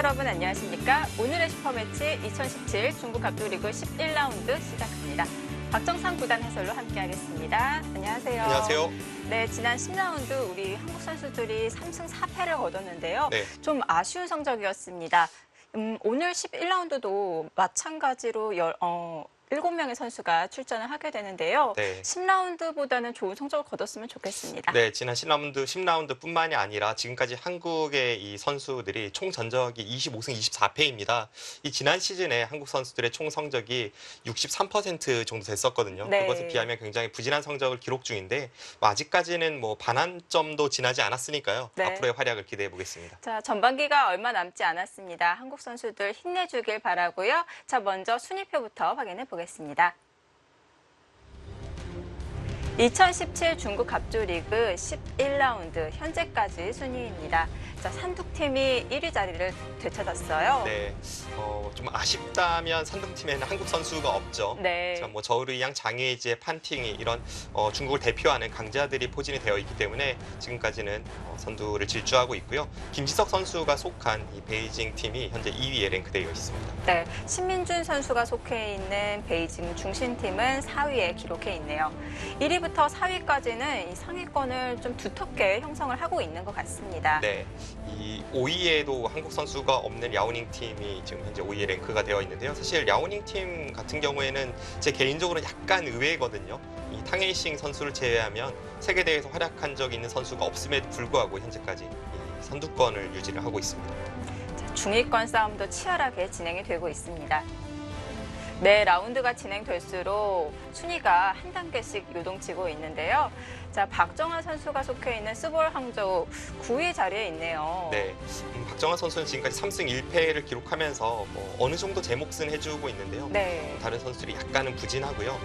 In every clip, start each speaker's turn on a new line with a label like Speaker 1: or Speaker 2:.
Speaker 1: 여러분 안녕하십니까? 오늘의 슈퍼매치 2017 중국 갑조리그 11라운드 시작합니다. 박정상 구단 해설로 함께하겠습니다. 안녕하세요.
Speaker 2: 안녕하세요.
Speaker 1: 네, 지난 10라운드 우리 한국 선수들이 3승 4패를 거뒀는데요.
Speaker 2: 네.
Speaker 1: 좀 아쉬운 성적이었습니다. 오늘 11라운드도 마찬가지로 7명의 선수가 출전을 하게 되는데요.
Speaker 2: 네.
Speaker 1: 10라운드보다는 좋은 성적을 거뒀으면 좋겠습니다.
Speaker 2: 네, 지난 10라운드뿐만이 아니라 지금까지 한국의 이 선수들이 총 전적이 25승 24패입니다. 이 지난 시즌에 한국 선수들의 총 성적이 63% 정도 됐었거든요.
Speaker 1: 네.
Speaker 2: 그것에 비하면 굉장히 부진한 성적을 기록 중인데 아직까지는 반환점도 지나지 않았으니까요.
Speaker 1: 네.
Speaker 2: 앞으로의 활약을 기대해 보겠습니다.
Speaker 1: 자, 전반기가 얼마 남지 않았습니다. 한국 선수들 힘내주길 바라고요. 자, 먼저 순위표부터 확인해 보겠습니다. 2017 중국 갑조리그 11라운드 현재까지 순위입니다. 자, 산둥팀이 1위 자리를 되찾았어요.
Speaker 2: 네, 좀 아쉽다면 산둥팀에는 한국 선수가 없죠.
Speaker 1: 네.
Speaker 2: 자, 저우르이양, 장혜지의 판팅이 이런 중국을 대표하는 강자들이 포진이 되어 있기 때문에 지금까지는 선두를 질주하고 있고요. 김지석 선수가 속한 이 베이징 팀이 현재 2위에 랭크되어 있습니다.
Speaker 1: 네, 신민준 선수가 속해 있는 베이징 중심팀은 4위에 기록해 있네요. 1위부터 4위까지는 이 상위권을 좀 두텁게 형성을 하고 있는 것 같습니다.
Speaker 2: 네, 이 5위에도 한국 선수가 없는 랴오닝 팀이 지금 현재 5위에 랭크가 되어 있는데요. 사실 랴오닝 팀 같은 경우에는 제 개인적으로 약간 의외거든요. 이 탕에이싱 선수를 제외하면 세계대회에서 활약한 적이 있는 선수가 없음에도 불구하고 현재까지 이 선두권을 유지를 하고 있습니다.
Speaker 1: 자, 중위권 싸움도 치열하게 진행이 되고 있습니다. 매 라운드가 진행될수록 순위가 한 단계씩 요동치고 있는데요. 자, 박정환 선수가 속해 있는 스볼 항저우 9위 자리에 있네요.
Speaker 2: 네, 박정환 선수는 지금까지 3승 1패를 기록하면서 어느 정도 제 몫은 해주고 있는데요.
Speaker 1: 네.
Speaker 2: 다른 선수들이 약간은 부진하고요.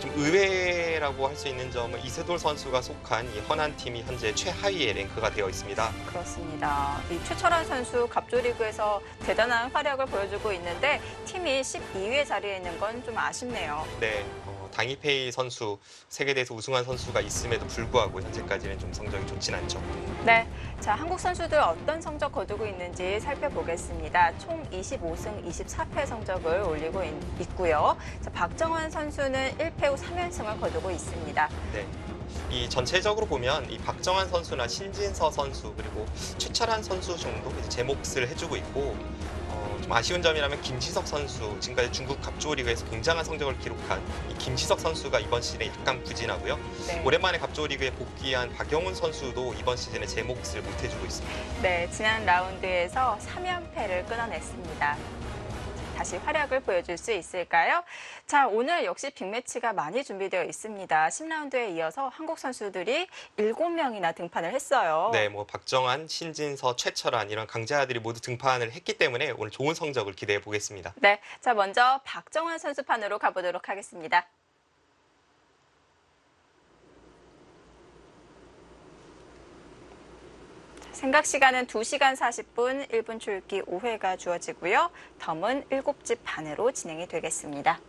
Speaker 2: 좀 의외라고 할 수 있는 점은 이세돌 선수가 속한 이 허난 팀이 현재 최하위에 랭크가 되어 있습니다.
Speaker 1: 그렇습니다. 이 최철환 선수 갑조리그에서 대단한 활약을 보여주고 있는데 팀이 12위 자리에 있는 건 좀 아쉽네요.
Speaker 2: 네, 당이페이 선수, 세계대회에서 우승한 선수가 있음에도 불구하고 현재까지는 좀 성적이 좋진 않죠.
Speaker 1: 네, 자, 한국 선수들 어떤 성적 거두고 있는지 살펴보겠습니다. 총 25승 24패 성적을 올리고 있고요. 자, 박정환 선수는 1패 후 3연승을 거두고 있습니다.
Speaker 2: 네. 이 전체적으로 보면 이 박정환 선수나 신진서 선수 그리고 최철환 선수 정도 이제 제 몫을 해주고 있고 좀 아쉬운 점이라면 김지석 선수 지금까지 중국 갑조리그에서 굉장한 성적을 기록한 이 김지석 선수가 이번 시즌에 약간 부진하고요.
Speaker 1: 네.
Speaker 2: 오랜만에 갑조리그에 복귀한 박영훈 선수도 이번 시즌에 제 몫을 못 해주고 있습니다.
Speaker 1: 네, 지난 라운드에서 3연패를 끊어냈습니다. 다시 활약을 보여줄 수 있을까요? 자, 오늘 역시 빅매치가 많이 준비되어 있습니다. 10라운드에 이어서 한국 선수들이 7명이나 등판을 했어요.
Speaker 2: 네, 박정환, 신진서, 최철환 이런 강자들이 모두 등판을 했기 때문에 오늘 좋은 성적을 기대해 보겠습니다.
Speaker 1: 네, 자, 먼저 박정환 선수판으로 가보도록 하겠습니다. 생각 시간은 2시간 40분, 1분 출기 5회가 주어지고요. 덤은 7집 반으로 진행이 되겠습니다.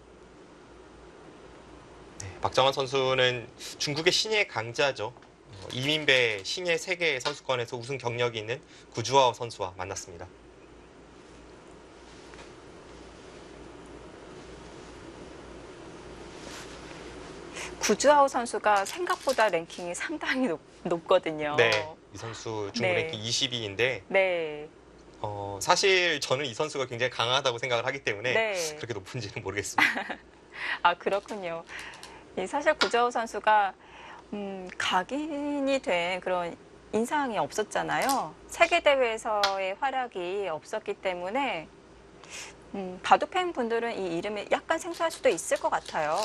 Speaker 2: 네, 박정환 선수는 중국의 신예 강자죠. 이민배 신예 세계 선수권에서 우승 경력이 있는 구주하오 선수와 만났습니다.
Speaker 1: 구주하오 선수가 생각보다 랭킹이 상당히 높거든요.
Speaker 2: 네, 이 선수 중국
Speaker 1: 네.
Speaker 2: 랭킹 20위인데
Speaker 1: 네.
Speaker 2: 사실 저는 이 선수가 굉장히 강하다고 생각을 하기 때문에
Speaker 1: 네.
Speaker 2: 그렇게 높은지는 모르겠습니다.
Speaker 1: 아, 그렇군요. 사실 구주하오 선수가 각인이 된 그런 인상이 없었잖아요. 세계대회에서의 활약이 없었기 때문에 바둑팬 분들은 이 이름이 약간 생소할 수도 있을 것 같아요.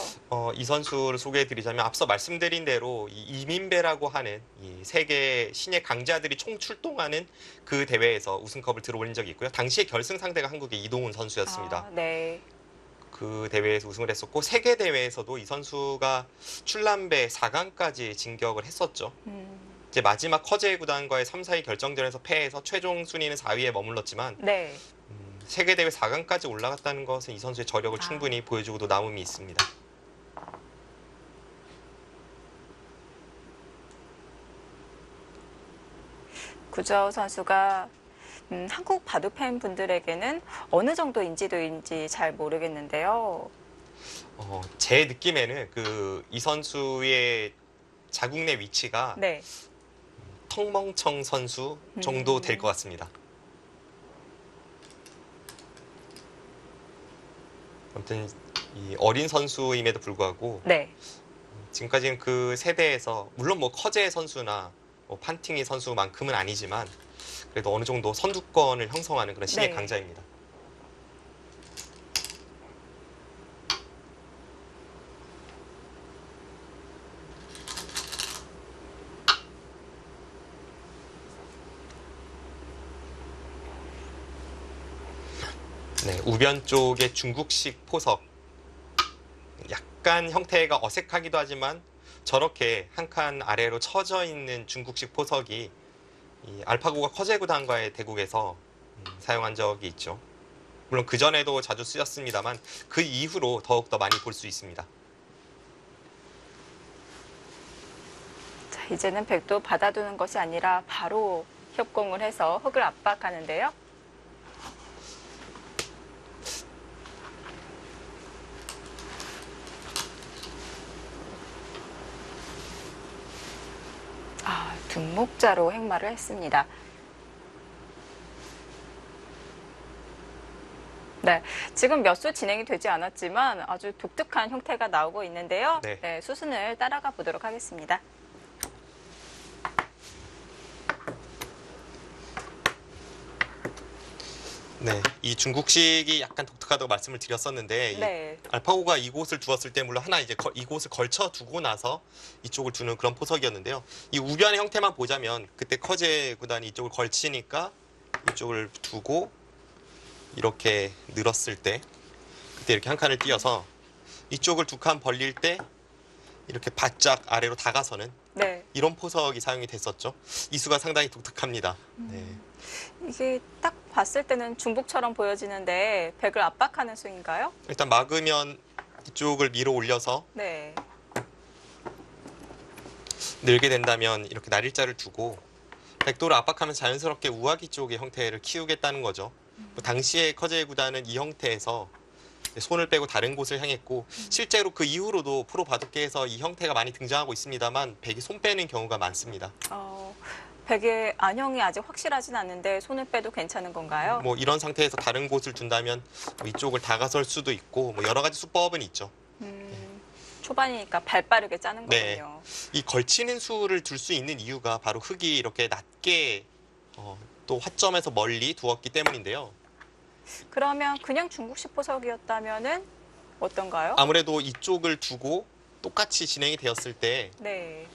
Speaker 2: 이 선수를 소개해드리자면 앞서 말씀드린 대로 이 이민배라고 하는 이 세계 신예 강자들이 총 출동하는 그 대회에서 우승컵을 들어올린 적이 있고요. 당시에 결승 상대가 한국의 이동훈 선수였습니다.
Speaker 1: 아, 네.
Speaker 2: 그 대회에서 우승을 했었고 세계 대회에서도 이 선수가 출란배 4강까지 진격을 했었죠. 이제 마지막 커제 구단과의 3, 4위 결정전에서 패해서 최종 순위는 4위에 머물렀지만
Speaker 1: 네.
Speaker 2: 세계대회 4강까지 올라갔다는 것은 이 선수의 저력을 충분히 보여주고도 남음이 있습니다.
Speaker 1: 구주하오 선수가 한국 바둑 팬 분들에게는 어느 정도 인지도인지 잘 모르겠는데요.
Speaker 2: 제 느낌에는 이 선수의 자국 내 위치가
Speaker 1: 네.
Speaker 2: 텅멍청 선수 정도 될 것 같습니다. 아무튼 이 어린 선수임에도 불구하고
Speaker 1: 네.
Speaker 2: 지금까지는 그 세대에서 물론 뭐 커제 선수나 뭐 판팅이 선수만큼은 아니지만 그래도 어느 정도 선두권을 형성하는 그런 신의
Speaker 1: 네.
Speaker 2: 강자입니다. 네, 우변 쪽의 중국식 포석. 약간 형태가 어색하기도 하지만 저렇게 한 칸 아래로 처져 있는 중국식 포석이 이 알파고가 커제 구단과의 대국에서 사용한 적이 있죠. 물론 그 전에도 자주 쓰였습니다만 그 이후로 더욱더 많이 볼 수 있습니다.
Speaker 1: 자, 이제는 백도 받아두는 것이 아니라 바로 협공을 해서 흙을 압박하는데요. 둔목자로 행마를 했습니다. 네, 지금 몇 수 진행이 되지 않았지만 아주 독특한 형태가 나오고 있는데요.
Speaker 2: 네.
Speaker 1: 네, 수순을 따라가 보도록 하겠습니다.
Speaker 2: 네, 이 중국식이 약간 독특하다고 말씀을 드렸었는데
Speaker 1: 네.
Speaker 2: 이 알파고가 이곳을 두었을 때 물론 하나 이제 이곳을 걸쳐 두고 나서 이쪽을 두는 그런 포석이었는데요. 이 우변의 형태만 보자면 그때 커제 구단이 이쪽을 걸치니까 이쪽을 두고 이렇게 늘었을 때 그때 이렇게 한 칸을 띄어서 이쪽을 두 칸 벌릴 때 이렇게 바짝 아래로 다가서는
Speaker 1: 네.
Speaker 2: 이런 포석이 사용이 됐었죠. 이 수가 상당히 독특합니다. 네.
Speaker 1: 이게 딱 봤을 때는 중복처럼 보여지는데 백을 압박하는 수인가요?
Speaker 2: 일단 막으면 이쪽을 밀어 올려서
Speaker 1: 네.
Speaker 2: 늘게 된다면 이렇게 날일자를 두고 백도를 압박하면서 자연스럽게 우아기 쪽의 형태를 키우겠다는 거죠. 뭐 당시에 커제 구단은 이 형태에서 손을 빼고 다른 곳을 향했고 실제로 그 이후로도 프로 바둑계에서 이 형태가 많이 등장하고 있습니다만 백이 손 빼는 경우가 많습니다.
Speaker 1: 백의 안형이 아직 확실하진 않는데 손을 빼도 괜찮은 건가요?
Speaker 2: 뭐 이런 상태에서 다른 곳을 둔다면 뭐 이쪽을 다가설 수도 있고 뭐 여러 가지 수법은 있죠.
Speaker 1: 초반이니까 발 빠르게 짜는
Speaker 2: 네.
Speaker 1: 거군요.
Speaker 2: 이 걸치는 수를 둘 수 있는 이유가 바로 흙이 이렇게 낮게 또 화점에서 멀리 두었기 때문인데요.
Speaker 1: 그러면 그냥 중국식 포석이었다면은 어떤가요?
Speaker 2: 아무래도 이쪽을 두고 똑같이 진행이 되었을 때
Speaker 1: 네.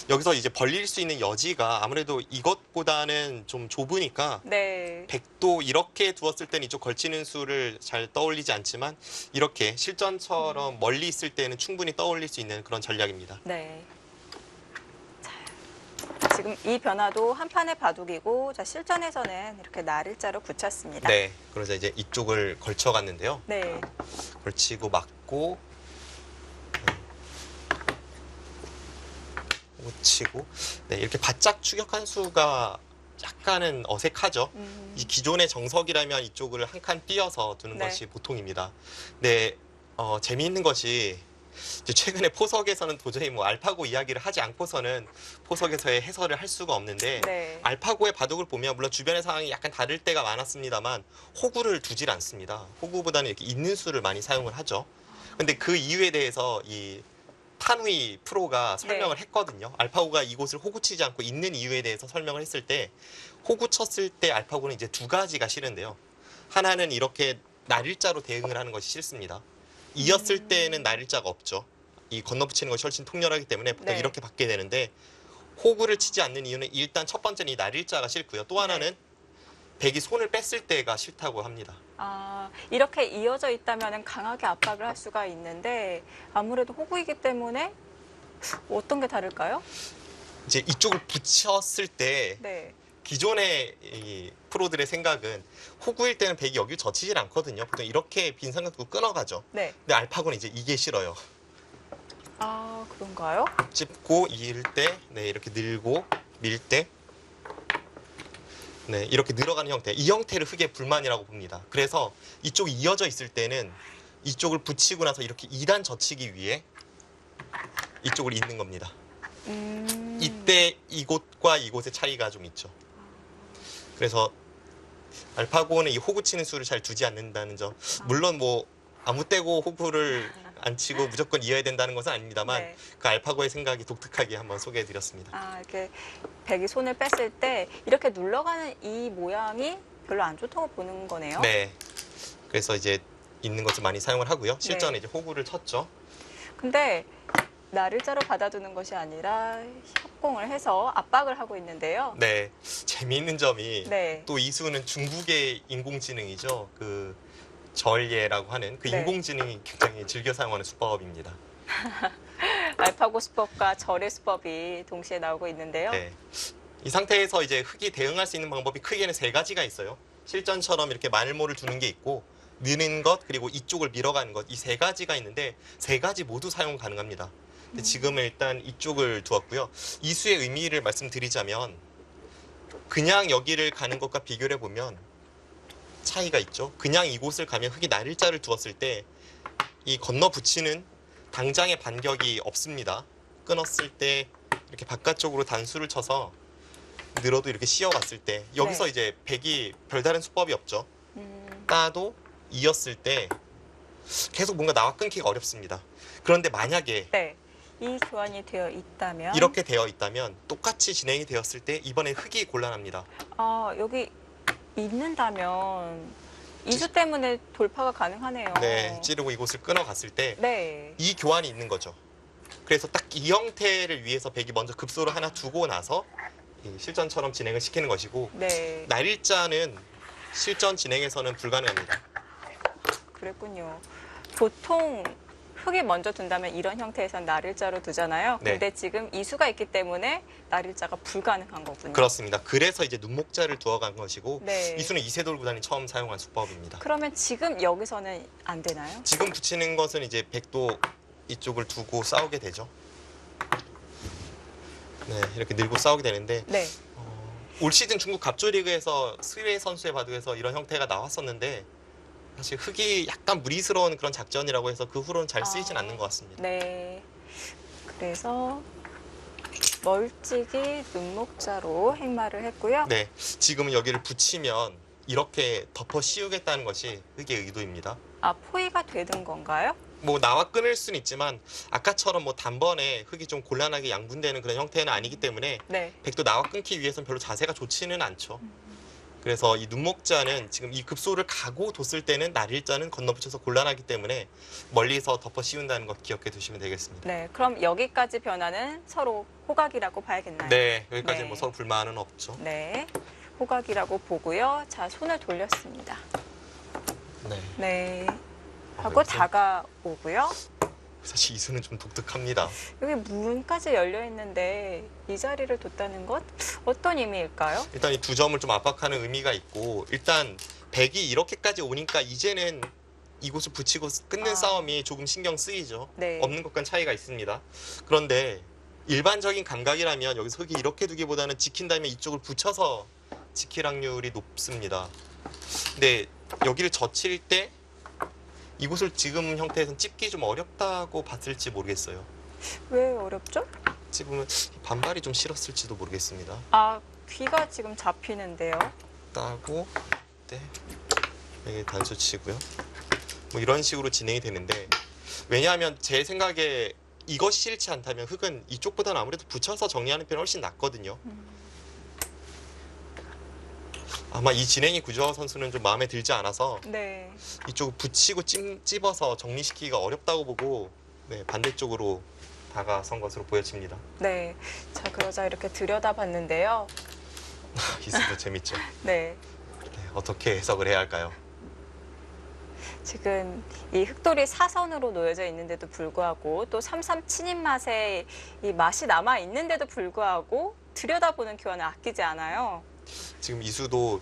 Speaker 2: 여기서 이제 벌릴 수 있는 여지가 아무래도 이것보다는 좀 좁으니까
Speaker 1: 네.
Speaker 2: 백도 이렇게 두었을 때는 이쪽 걸치는 수를 잘 떠올리지 않지만 이렇게 실전처럼 멀리 있을 때는 충분히 떠올릴 수 있는 그런 전략입니다.
Speaker 1: 네. 자, 지금 이 변화도 한 판의 바둑이고 자, 실전에서는 이렇게 날일자로 붙였습니다.
Speaker 2: 네, 그래서 이제 이쪽을 걸쳐갔는데요.
Speaker 1: 네.
Speaker 2: 걸치고 맞고 치고 네, 이렇게 바짝 추격한 수가 약간은 어색하죠. 이 기존의 정석이라면 이쪽을 한 칸 띄어서 두는
Speaker 1: 네.
Speaker 2: 것이 보통입니다. 네, 재미있는 것이 이제 최근에 포석에서는 도저히 뭐 알파고 이야기를 하지 않고서는 포석에서의 해설을 할 수가 없는데
Speaker 1: 네.
Speaker 2: 알파고의 바둑을 보면 물론 주변의 상황이 약간 다를 때가 많았습니다만 호구를 두질 않습니다. 호구보다는 이렇게 있는 수를 많이 사용을 하죠. 근데 그 이유에 대해서 이 탄우이 프로가 설명을
Speaker 1: 네.
Speaker 2: 했거든요. 알파고가 이곳을 호구 치지 않고 있는 이유에 대해서 설명을 했을 때 호구 쳤을 때 알파고는 이제 두 가지가 싫은데요. 하나는 이렇게 날일자로 대응을 하는 것이 싫습니다. 이었을 때는 날일자가 없죠. 이 건너붙이는 것이 훨씬 통렬하기 때문에 보통
Speaker 1: 네.
Speaker 2: 이렇게 받게 되는데 호구를 치지 않는 이유는 일단 첫 번째는 이 날일자가 싫고요. 또 하나는 백이 손을 뺐을 때가 싫다고 합니다.
Speaker 1: 이렇게 이어져 있다면 강하게 압박을 할 수가 있는데 아무래도 호구이기 때문에 어떤 게 다를까요?
Speaker 2: 이제 이쪽을 붙였을 때
Speaker 1: 네.
Speaker 2: 기존의 이 프로들의 생각은 호구일 때는 백이 여기 젖히질 않거든요. 보통 이렇게 빈 삼각도 끊어가죠.
Speaker 1: 네.
Speaker 2: 근데 알파고는 이제 이게 싫어요.
Speaker 1: 그런가요?
Speaker 2: 찝고 이을 때, 네, 이렇게 늘고 밀 때 네, 이렇게 늘어가는 형태. 이 형태를 흙의 불만이라고 봅니다. 그래서 이쪽이 이어져 있을 때는 이쪽을 붙이고 나서 이렇게 2단 젖히기 위해 이쪽을 잇는 겁니다. 이때 이곳과 이곳의 차이가 좀 있죠. 그래서 알파고는 이 호구 치는 수를 잘 두지 않는다는 점. 물론 뭐 아무 때고 호구를 안 치고 무조건 이어야 된다는 것은 아닙니다만
Speaker 1: 네.
Speaker 2: 그 알파고의 생각이 독특하게 한번 소개해드렸습니다.
Speaker 1: 아, 이렇게 백이 손을 뺐을 때 이렇게 눌러가는 이 모양이 별로 안 좋다고 보는 거네요.
Speaker 2: 네. 그래서 이제 있는 것을 많이 사용을 하고요. 실전에 이제 호구를 쳤죠.
Speaker 1: 근데 나를자로 받아두는 것이 아니라 협공을 해서 압박을 하고 있는데요.
Speaker 2: 네. 재미있는 점이
Speaker 1: 네.
Speaker 2: 또 이수는 중국의 인공지능이죠. 그 절예라고 하는 그
Speaker 1: 네.
Speaker 2: 인공지능이 굉장히 즐겨 사용하는 수법입니다.
Speaker 1: 알파고 수법과 절의 수법이 동시에 나오고 있는데요.
Speaker 2: 네. 이 상태에서 이제 흙이 대응할 수 있는 방법이 크게는 3가지가 있어요. 실전처럼 이렇게 마늘모를 두는 게 있고 느는 것 그리고 이쪽을 밀어가는 것 이 3가지가 있는데 3가지 모두 사용 가능합니다. 근데 지금은 일단 이쪽을 두었고요. 이수의 의미를 말씀드리자면 그냥 여기를 가는 것과 비교를 해보면 차이가 있죠. 그냥 이곳을 가면 흙이 나를자를 두었을 때 이 건너 붙이는 당장의 반격이 없습니다. 끊었을 때 이렇게 바깥쪽으로 단수를 쳐서 늘어도 이렇게 씌어갔을 때 여기서
Speaker 1: 네.
Speaker 2: 이제 백이 별다른 수법이 없죠.
Speaker 1: 음,
Speaker 2: 따도 이었을 때 계속 뭔가 나와 끊기가 어렵습니다. 그런데 만약에
Speaker 1: 네. 이 교환이 되어 있다면
Speaker 2: 이렇게 되어 있다면 똑같이 진행이 되었을 때 이번에 흙이 곤란합니다.
Speaker 1: 여기 있는다면 이수 때문에 돌파가 가능하네요.
Speaker 2: 네, 찌르고 이곳을 끊어갔을 때 이
Speaker 1: 네.
Speaker 2: 교환이 있는 거죠. 그래서 딱 이 형태를 위해서 백이 먼저 급소를 하나 두고 나서 이 실전처럼 진행을 시키는 것이고
Speaker 1: 네.
Speaker 2: 날일자는 실전 진행에서는 불가능합니다.
Speaker 1: 그랬군요. 보통 흙이 먼저 둔다면 이런 형태에선 나를자로 두잖아요.
Speaker 2: 네.
Speaker 1: 근데 지금 이수가 있기 때문에 나를자가 불가능한 거군요.
Speaker 2: 그렇습니다. 그래서 이제 눈목자를 두어간 것이고
Speaker 1: 네.
Speaker 2: 이수는 이세돌 구단이 처음 사용한 수법입니다.
Speaker 1: 그러면 지금 여기서는 안 되나요?
Speaker 2: 지금 붙이는 것은 이제 백도 이쪽을 두고 싸우게 되죠. 네, 이렇게 늘고 싸우게 되는데
Speaker 1: 네.
Speaker 2: 올 시즌 중국 갑조리그에서 스웨 선수의 바둑에서 이런 형태가 나왔었는데 사실 흙이 약간 무리스러운 그런 작전이라고 해서 그 후로는 잘 쓰이진 않는 것 같습니다.
Speaker 1: 네. 그래서 멀찍이 눈목자로 행마를 했고요.
Speaker 2: 네, 지금은 여기를 붙이면 이렇게 덮어 씌우겠다는 것이 흙의 의도입니다.
Speaker 1: 포위가 되는 건가요?
Speaker 2: 뭐 나와 끊을 수는 있지만 아까처럼 뭐 단번에 흙이 좀 곤란하게 양분되는 그런 형태는 아니기 때문에
Speaker 1: 네.
Speaker 2: 백도 나와 끊기 위해서는 별로 자세가 좋지는 않죠. 그래서 이 눈목자는 지금 이 급소를 가고 뒀을 때는 날일자는 건너붙여서 곤란하기 때문에 멀리서 덮어 씌운다는 것 기억해 두시면 되겠습니다.
Speaker 1: 네. 그럼 여기까지 변화는 서로 호각이라고 봐야겠나요?
Speaker 2: 네, 여기까지
Speaker 1: 네.
Speaker 2: 뭐 서로 불만은 없죠.
Speaker 1: 네. 호각이라고 보고요. 자, 손을 돌렸습니다.
Speaker 2: 네.
Speaker 1: 네. 하고
Speaker 2: 여기서
Speaker 1: 다가오고요.
Speaker 2: 사실 이수는 좀 독특합니다.
Speaker 1: 여기 문까지 열려 있는데 이 자리를 뒀다는 것 어떤 의미일까요?
Speaker 2: 일단 이 두 점을 좀 압박하는 의미가 있고 일단 백이 이렇게까지 오니까 이제는 이곳을 붙이고 끊는 싸움이 조금 신경 쓰이죠.
Speaker 1: 네.
Speaker 2: 없는 것과는 차이가 있습니다. 그런데 일반적인 감각이라면 여기서 흙이 이렇게 두기보다는 지킨 다음에 이쪽을 붙여서 지킬 확률이 높습니다. 근데 여기를 젖힐 때 이곳을 지금 형태에서는 찝기 좀 어렵다고 봤을지 모르겠어요.
Speaker 1: 왜 어렵죠?
Speaker 2: 찝으면 반발이 좀 싫었을지도 모르겠습니다.
Speaker 1: 귀가 지금 잡히는데요.
Speaker 2: 따고 네, 여기 단수 치고요. 뭐 이런 식으로 진행이 되는데 왜냐하면 제 생각에 이것이 싫지 않다면 흙은 이쪽보다는 아무래도 붙여서 정리하는 편이 훨씬 낫거든요. 아마 이 진행이 구조화 선수는 좀 마음에 들지 않아서
Speaker 1: 네.
Speaker 2: 이쪽을 붙이고 찝어서 정리시키기가 어렵다고 보고 네, 반대쪽으로 다가선 것으로 보여집니다.
Speaker 1: 네. 자, 그러자 이렇게 들여다봤는데요.
Speaker 2: 이수도 재밌죠.
Speaker 1: 네.
Speaker 2: 네, 어떻게 해석을 해야 할까요?
Speaker 1: 지금 이 흑돌이 사선으로 놓여져 있는데도 불구하고 또 삼삼 친인 맛에 이 맛이 남아 있는데도 불구하고 들여다보는 교환을 아끼지 않아요.
Speaker 2: 지금 이수도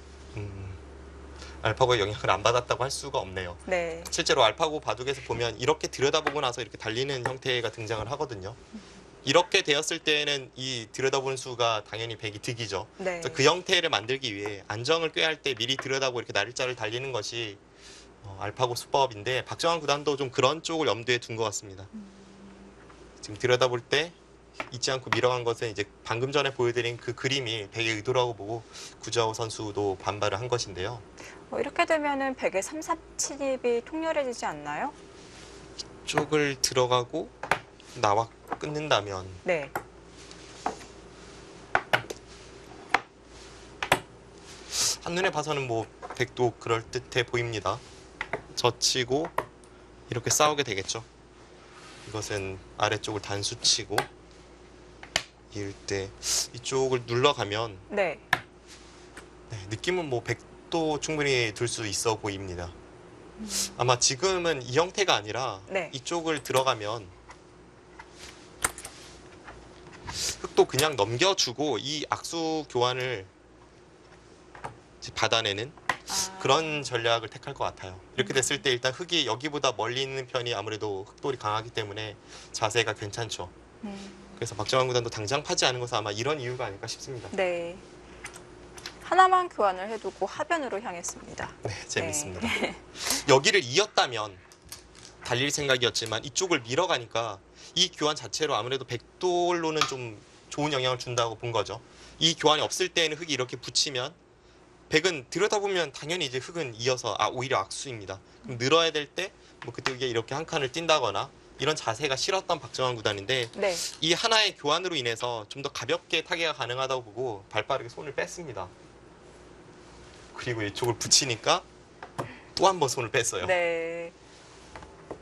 Speaker 2: 알파고의 영향을 안 받았다고 할 수가 없네요.
Speaker 1: 네.
Speaker 2: 실제로 알파고 바둑에서 보면 이렇게 들여다보고 나서 이렇게 달리는 형태가 등장을 하거든요. 이렇게 되었을 때에는 이 들여다보는 수가 당연히 백이 득이죠.
Speaker 1: 네.
Speaker 2: 그래서 그 형태를 만들기 위해 안정을 꾀할 때 미리 들여다보고 이렇게 날짜를 달리는 것이 알파고 수법인데 박정환 구단도 좀 그런 쪽을 염두에 둔 것 같습니다. 지금 들여다볼 때 잊지 않고 밀어간 것은 이제 방금 전에 보여드린 그 그림이 백의 의도라고 보고 구자호 선수도 반발을 한 것인데요.
Speaker 1: 이렇게 되면은 백의 3, 4, 7이 통렬해지지 않나요?
Speaker 2: 쪽을 들어가고 나와 끊는다면
Speaker 1: 네.
Speaker 2: 한눈에 봐서는 뭐 백도 그럴듯해 보입니다. 젖히고 이렇게 싸우게 되겠죠. 이것은 아래쪽을 단수치고 이을 때 이쪽을 눌러가면
Speaker 1: 네.
Speaker 2: 네, 느낌은 뭐 백도 충분히 들 수 있어 보입니다. 아마 지금은 이 형태가 아니라
Speaker 1: 네.
Speaker 2: 이쪽을 들어가면 흑도 그냥 넘겨주고 이 악수 교환을 이제 받아내는 그런 전략을 택할 것 같아요. 이렇게 됐을 때 일단 흑이 여기보다 멀리 있는 편이 아무래도 흑돌이 강하기 때문에 자세가 괜찮죠. 그래서 박정환 구단도 당장 파지 않은 것은 아마 이런 이유가 아닐까 싶습니다.
Speaker 1: 네. 하나만 교환을 해두고 하변으로 향했습니다.
Speaker 2: 네, 재밌습니다. 여기를 이었다면 달릴 생각이었지만 이쪽을 밀어가니까 이 교환 자체로 아무래도 백돌로는 좀 좋은 영향을 준다고 본 거죠. 이 교환이 없을 때에는 흑이 이렇게 붙이면 백은 들여다보면 당연히 이제 흑은 이어서 오히려 악수입니다. 그럼 늘어야 될 때 뭐 그때 이렇게 한 칸을 뛴다거나 이런 자세가 싫었던 박정환 구단인데
Speaker 1: 네.
Speaker 2: 이 하나의 교환으로 인해서 좀 더 가볍게 타개가 가능하다고 보고 발빠르게 손을 뺐습니다. 그리고 이쪽을 붙이니까 또 한 번 손을 뺐어요.
Speaker 1: 네.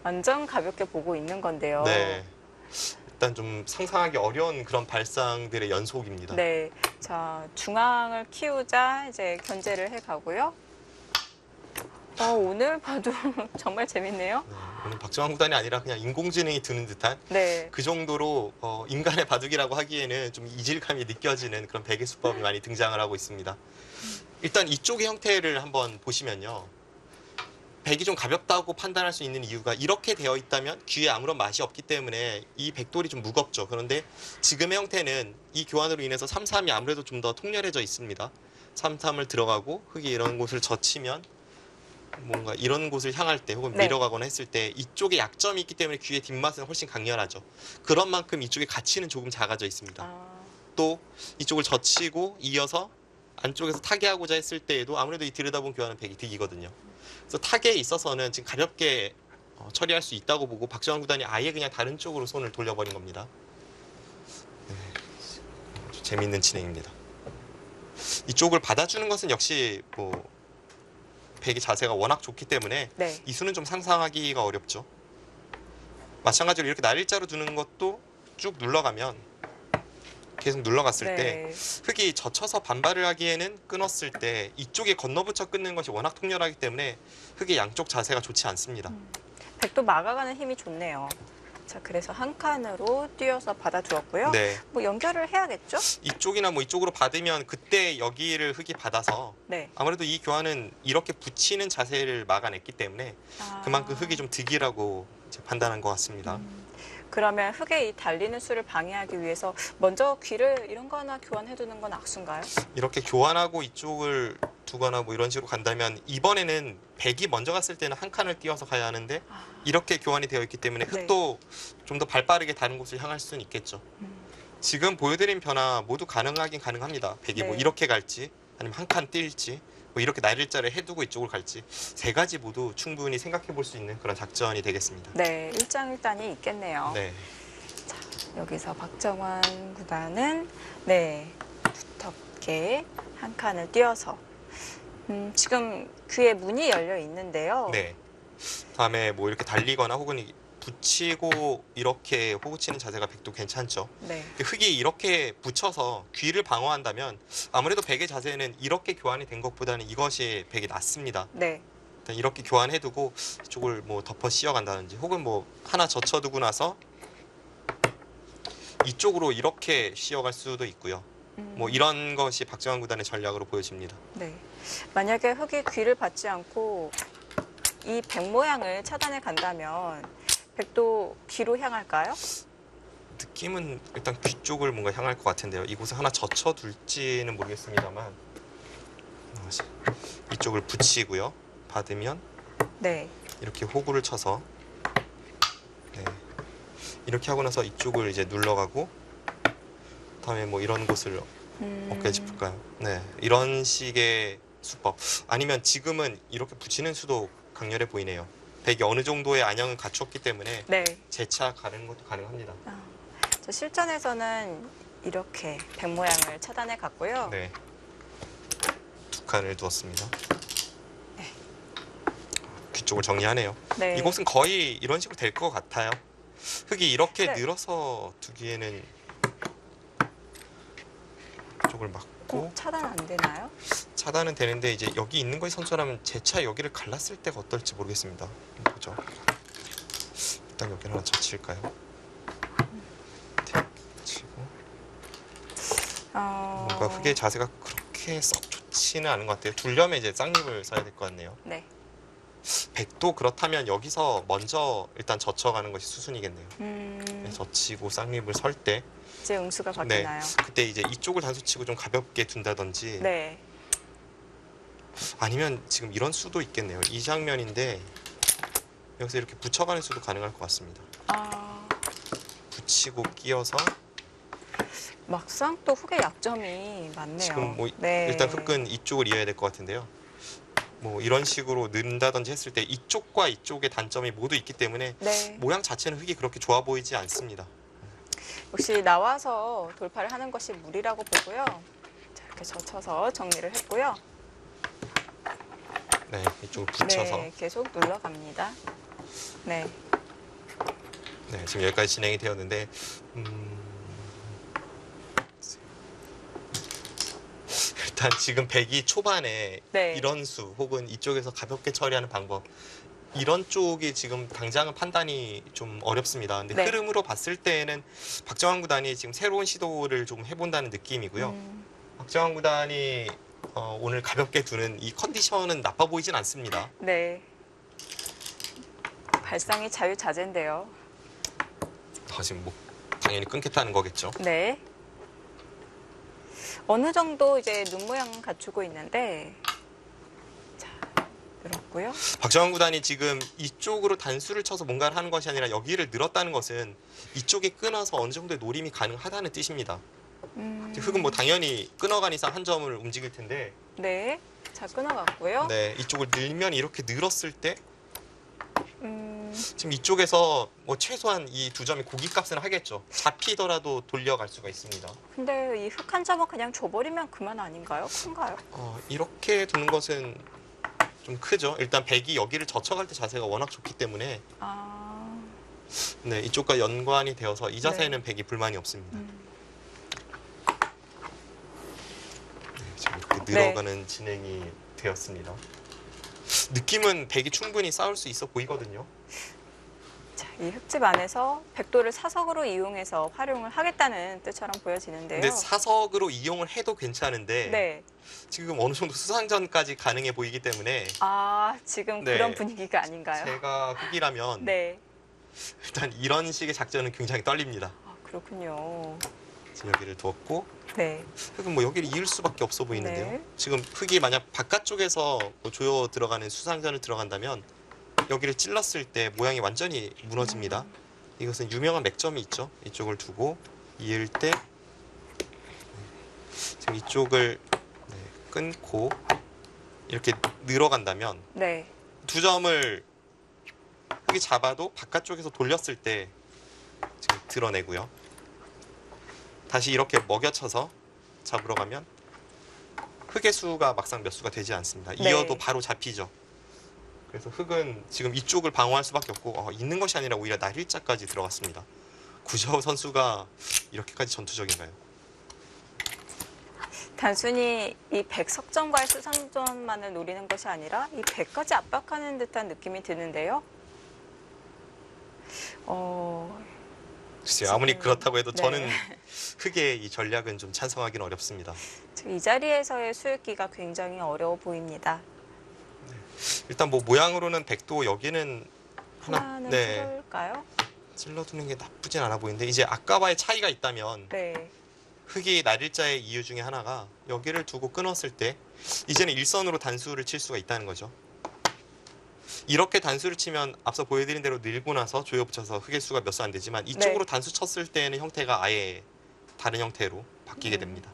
Speaker 1: 완전 가볍게 보고 있는 건데요.
Speaker 2: 네. 일단 좀 상상하기 어려운 그런 발상들의 연속입니다.
Speaker 1: 네. 자, 중앙을 키우자 이제 견제를 해 가고요. 오늘 봐도 정말 재밌네요.
Speaker 2: 네, 오늘 박정환 구단이 아니라 그냥 인공지능이 드는 듯한
Speaker 1: 네.
Speaker 2: 그 정도로 인간의 바둑이라고 하기에는 좀 이질감이 느껴지는 그런 백의 수법이 많이 등장을 하고 있습니다. 일단 이쪽의 형태를 한번 보시면요. 백이 좀 가볍다고 판단할 수 있는 이유가 이렇게 되어 있다면 귀에 아무런 맛이 없기 때문에 이 백돌이 좀 무겁죠. 그런데 지금의 형태는 이 교환으로 인해서 3, 3이 아무래도 좀 더 통렬해져 있습니다. 3, 3을 들어가고 흑이 이런 곳을 젖히면 뭔가 이런 곳을 향할 때 혹은
Speaker 1: 네.
Speaker 2: 밀어가거나 했을 때 이쪽에 약점이 있기 때문에 귀의 뒷맛은 훨씬 강렬하죠. 그런 만큼 이쪽의 가치는 조금 작아져 있습니다. 또 이쪽을 젖히고 이어서 안쪽에서 타개하고자 했을 때에도 아무래도 이 들여다본 교환은 백이 득이거든요. 그래서 타개에 있어서는 지금 가볍게 처리할 수 있다고 보고 박정환 구단이 아예 그냥 다른 쪽으로 손을 돌려버린 겁니다. 네, 아주 재밌는 진행입니다. 이쪽을 받아주는 것은 역시 뭐 백의 자세가 워낙 좋기 때문에
Speaker 1: 네.
Speaker 2: 이 수는 좀 상상하기가 어렵죠. 마찬가지로 이렇게 날일자로 두는 것도 쭉 눌러가면 계속 눌러갔을 때
Speaker 1: 네.
Speaker 2: 흑이 젖혀서 반발을 하기에는 끊었을 때 이쪽에 건너붙여 끊는 것이 워낙 통렬하기 때문에 흑의 양쪽 자세가 좋지 않습니다.
Speaker 1: 백도 막아가는 힘이 좋네요. 자, 그래서 한 칸으로 뛰어서 받아주었고요.
Speaker 2: 네,
Speaker 1: 뭐 연결을 해야겠죠?
Speaker 2: 이쪽이나 뭐 이쪽으로 받으면 그때 여기를 흑이 받아서
Speaker 1: 네.
Speaker 2: 아무래도 이 교환은 이렇게 붙이는 자세를 막아냈기 때문에 그만큼 흑이 좀 득이라고 판단한 것 같습니다.
Speaker 1: 그러면 흑의 이 달리는 수를 방해하기 위해서 먼저 귀를 이런 거나 교환해두는 건 악수인가요?
Speaker 2: 이렇게 교환하고 이쪽을 두거나 뭐 이런 식으로 간다면 이번에는 백이 먼저 갔을 때는 한 칸을 띄어서 가야 하는데 이렇게 교환이 되어 있기 때문에 흑도 좀 더 발빠르게 다른 곳을 향할 수는 있겠죠. 지금 보여드린 변화 모두 가능하긴 가능합니다. 백이 뭐
Speaker 1: 네.
Speaker 2: 이렇게 갈지 아니면 한 칸 뛸지 뭐 이렇게 날일자를 해두고 이쪽을 갈지 세 가지 모두 충분히 생각해 볼 수 있는 그런 작전이 되겠습니다.
Speaker 1: 네, 일장일단이 있겠네요.
Speaker 2: 네.
Speaker 1: 여기서 박정환 구단은 네, 두텁게 한 칸을 띄어서 지금 귀에 문이 열려 있는데요.
Speaker 2: 네. 다음에 뭐 이렇게 달리거나 혹은 붙이고 이렇게 호구 치는 자세가 백도 괜찮죠.
Speaker 1: 네.
Speaker 2: 흑이 이렇게 붙여서 귀를 방어한다면 아무래도 백의 자세는 이렇게 교환이 된 것보다는 이것이 백이 낫습니다.
Speaker 1: 네.
Speaker 2: 일단 이렇게 교환해두고 이쪽을 뭐 덮어 씌워간다든지 혹은 뭐 하나 젖혀두고 나서 이쪽으로 이렇게 씌워갈 수도 있고요. 뭐 이런 것이 박정환 구단의 전략으로 보여집니다.
Speaker 1: 네. 만약에 흑이 귀를 받지 않고 이 백 모양을 차단해 간다면 백도 귀로 향할까요?
Speaker 2: 느낌은 일단 귀 쪽을 뭔가 향할 것 같은데요. 이곳에 하나 젖혀둘지는 모르겠습니다만 이쪽을 붙이고요. 받으면
Speaker 1: 네.
Speaker 2: 이렇게 호구를 쳐서 네. 이렇게 하고 나서 이쪽을 이제 눌러가고 다음에 뭐 이런 곳을 어깨에 짚을까요? 네, 이런 식의 수법. 아니면 지금은 이렇게 붙이는 수도 강렬해 보이네요. 백이 어느 정도의 안형을 갖췄기 때문에
Speaker 1: 네.
Speaker 2: 재차 가는 것도 가능합니다.
Speaker 1: 저 실전에서는 이렇게 백 모양을 차단해 갔고요.
Speaker 2: 네, 두 칸을 두었습니다.
Speaker 1: 네.
Speaker 2: 귀 쪽을 정리하네요.
Speaker 1: 네.
Speaker 2: 이곳은 거의 이런 식으로 될 것 같아요. 흙이 이렇게
Speaker 1: 네.
Speaker 2: 늘어서 두기에는 쪽을 막고
Speaker 1: 차단 안 되나요?
Speaker 2: 차단은 되는데 이제 여기 있는 거에 선수라면 재차 여기를 갈랐을 때가 어떨지 모르겠습니다. 보죠. 일단 여기 하나 젖힐까요? 네, 치고 뭔가 흙의 자세가 그렇게 썩 좋지는 않은 것 같아요. 두려면 이제 쌍립을 써야 될 것 같네요.
Speaker 1: 네.
Speaker 2: 백도 그렇다면 여기서 먼저 일단 젖혀가는 것이 수순이겠네요. 네, 젖히고 쌍립을 설 때
Speaker 1: 이제 응수가 바뀌나요?
Speaker 2: 그때 이제 이쪽을 단수 치고 좀 가볍게 둔다든지
Speaker 1: 네.
Speaker 2: 아니면 지금 이런 수도 있겠네요. 이 장면인데 여기서 이렇게 붙여가는 수도 가능할 것 같습니다. 붙이고 끼워서
Speaker 1: 막상 또 흙의 약점이 많네요.
Speaker 2: 지금 뭐
Speaker 1: 네.
Speaker 2: 일단 흙은 이쪽을 이어야 될 것 같은데요. 뭐 이런 식으로 넣는다든지 했을 때 이쪽과 이쪽의 단점이 모두 있기 때문에
Speaker 1: 네.
Speaker 2: 모양 자체는 흙이 그렇게 좋아 보이지 않습니다.
Speaker 1: 역시 나와서 돌파를 하는 것이 무리라고 보고요. 자, 이렇게 젖혀서 정리를 했고요.
Speaker 2: 네, 이쪽을 붙여서
Speaker 1: 네, 계속 눌러갑니다. 네.
Speaker 2: 네, 지금 여기까지 진행이 되었는데 일단 지금 백이 초반에
Speaker 1: 네.
Speaker 2: 이런 수 혹은 이쪽에서 가볍게 처리하는 방법 이런 쪽이 지금 당장은 판단이 좀 어렵습니다. 근데
Speaker 1: 네.
Speaker 2: 흐름으로 봤을 때에는 박정환 구단이 지금 새로운 시도를 좀 해본다는 느낌이고요. 박정환 구단이 오늘 가볍게 두는 이 컨디션은 나빠 보이진 않습니다.
Speaker 1: 네. 발상이 자유자재인데요.
Speaker 2: 지금 뭐 당연히 끊겠다는 거겠죠.
Speaker 1: 네. 어느 정도 이제 눈 모양 갖추고 있는데, 자, 늘었고요.
Speaker 2: 박정환 구단이 지금 이쪽으로 단수를 쳐서 뭔가를 하는 것이 아니라 여기를 늘었다는 것은 이쪽에 끊어서 어느 정도의 노림이 가능하다는 뜻입니다. 흙은 뭐 당연히 끊어간 이상 한 점을 움직일 텐데,
Speaker 1: 네. 자, 끊어갔고요.
Speaker 2: 네, 이쪽을 늘면 이렇게 늘었을 때
Speaker 1: 음,
Speaker 2: 지금 이쪽에서 뭐 최소한 이 두 점이 고깃값은 하겠죠. 잡히더라도 돌려갈 수가 있습니다.
Speaker 1: 근데 이 흙 한 점은 그냥 줘버리면 그만 아닌가요? 큰가요?
Speaker 2: 이렇게 두는 것은 좀 크죠. 일단 백이 여기를 젖혀갈 때 자세가 워낙 좋기 때문에 네, 이쪽과 연관이 되어서 이 자세에는 백이 불만이 없습니다. 네, 지금 이렇게 늘어가는 진행이 되었습니다. 느낌은 백이 충분히 싸울 수 있어 보이거든요.
Speaker 1: 자, 이 흙집 안에서 백도를 사석으로 이용해서 활용을 하겠다는 뜻처럼 보여지는데요.
Speaker 2: 근데 사석으로 이용을 해도 괜찮은데
Speaker 1: 네.
Speaker 2: 지금 어느 정도 수상전까지 가능해 보이기 때문에
Speaker 1: 지금
Speaker 2: 네.
Speaker 1: 그런 분위기가 아닌가요?
Speaker 2: 제가 흙이라면
Speaker 1: 네.
Speaker 2: 일단 이런 식의 작전은 굉장히 떨립니다.
Speaker 1: 그렇군요.
Speaker 2: 지금 여기를 두었고
Speaker 1: 네.
Speaker 2: 흙은 뭐 여기를 이을 수밖에 없어 보이는데요.
Speaker 1: 네.
Speaker 2: 지금 흙이 만약 바깥쪽에서 뭐 조여 들어가는 수상전을 들어간다면 여기를 찔렀을 때 모양이 완전히 무너집니다. 이것은 유명한 맥점이 있죠. 이쪽을 두고 이을 때 지금 이쪽을 끊고 이렇게 늘어간다면
Speaker 1: 네.
Speaker 2: 두 점을 흙이 잡아도 바깥쪽에서 돌렸을 때 지금 드러내고요. 다시 이렇게 먹여쳐서 잡으러 가면 흙의 수가 막상 몇 수가 되지 않습니다.
Speaker 1: 네.
Speaker 2: 이어도 바로 잡히죠. 그래서 흙은 지금 이쪽을 방어할 수밖에 없고 있는 것이 아니라 오히려 날일자까지 들어갔습니다. 구자호 선수가 이렇게까지 전투적인가요?
Speaker 1: 단순히 이 백 석점과의 수상전만을 노리는 것이 아니라 이 백까지 압박하는 듯한 느낌이 드는데요.
Speaker 2: 글쎄요, 아무리 그렇다고 해도
Speaker 1: 네.
Speaker 2: 저는 흙의 이 전략은 좀 찬성하기는 어렵습니다.
Speaker 1: 이 자리에서의 수읽기가 굉장히 어려워 보입니다.
Speaker 2: 일단 뭐 모양으로는 백도 여기는
Speaker 1: 하나는
Speaker 2: 네.
Speaker 1: 풀을까요?
Speaker 2: 찔러두는 게 나쁘진 않아 보이는데 이제 아까와의 차이가 있다면
Speaker 1: 네.
Speaker 2: 흙이 날일자의 이유 중에 하나가 여기를 두고 끊었을 때 이제는 일선으로 단수를 칠 수가 있다는 거죠. 이렇게 단수를 치면 앞서 보여드린 대로 늘고 나서 조여 붙여서 흙의 수가 몇 수 안 되지만 이쪽으로
Speaker 1: 네.
Speaker 2: 단수 쳤을 때는 형태가 아예 다른 형태로 바뀌게 됩니다.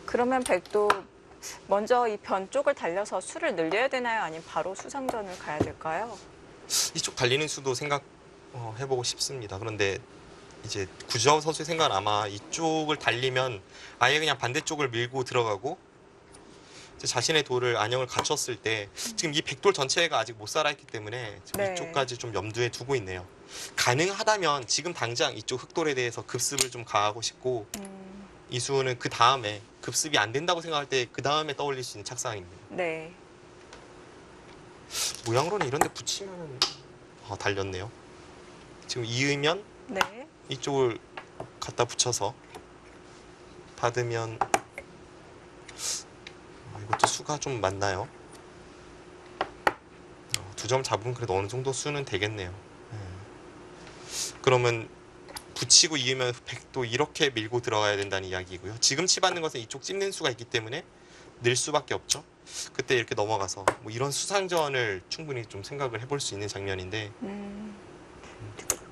Speaker 1: 그러면 백도 먼저 이 변 쪽을 달려서 수를 늘려야 되나요? 아니면 바로 수상전을 가야 될까요?
Speaker 2: 이쪽 달리는 수도 생각해보고 싶습니다. 그런데 이제 구자호 선수의 생각은 아마 이쪽을 달리면 아예 그냥 반대쪽을 밀고 들어가고 이제 자신의 돌을 안형을 갖췄을 때 지금 이 백돌 전체가 아직 못 살아있기 때문에 지금
Speaker 1: 네.
Speaker 2: 이쪽까지 좀 염두에 두고 있네요. 가능하다면 지금 당장 이쪽 흑돌에 대해서 급습을 좀 가하고 싶고 이수는 그 다음에 급습이 안 된다고 생각할 때 그 다음에 떠올릴 수 있는 착상입니다.
Speaker 1: 네.
Speaker 2: 모양으로는 이런 데 붙이면 달렸네요. 지금 이으면
Speaker 1: 네.
Speaker 2: 이쪽을 갖다 붙여서 받으면 이것도 수가 좀 많나요? 두 점 잡으면 그래도 어느 정도 수는 되겠네요. 그러면 붙이고 이으면 백도 이렇게 밀고 들어가야 된다는 이야기고요. 지금 치받는 것은 이쪽 찝는 수가 있기 때문에 늘 수밖에 없죠. 그때 이렇게 넘어가서 뭐 이런 수상전을 충분히 좀 생각을 해볼 수 있는 장면인데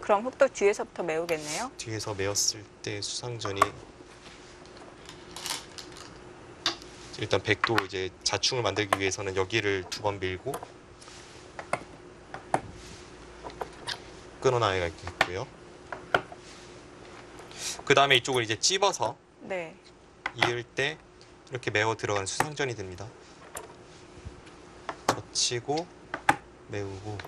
Speaker 1: 그럼 흑도 뒤에서부터 메우겠네요.
Speaker 2: 뒤에서 메었을 때 수상전이 일단 백도 이제 자충을 만들기 위해서는 여기를 두 번 밀고 끊어놔야겠고요. 그 다음에 이쪽을 이제 찝어서
Speaker 1: 네.
Speaker 2: 이을 때 이렇게 메워 들어가는 수상전이 됩니다. 젖히고 메우고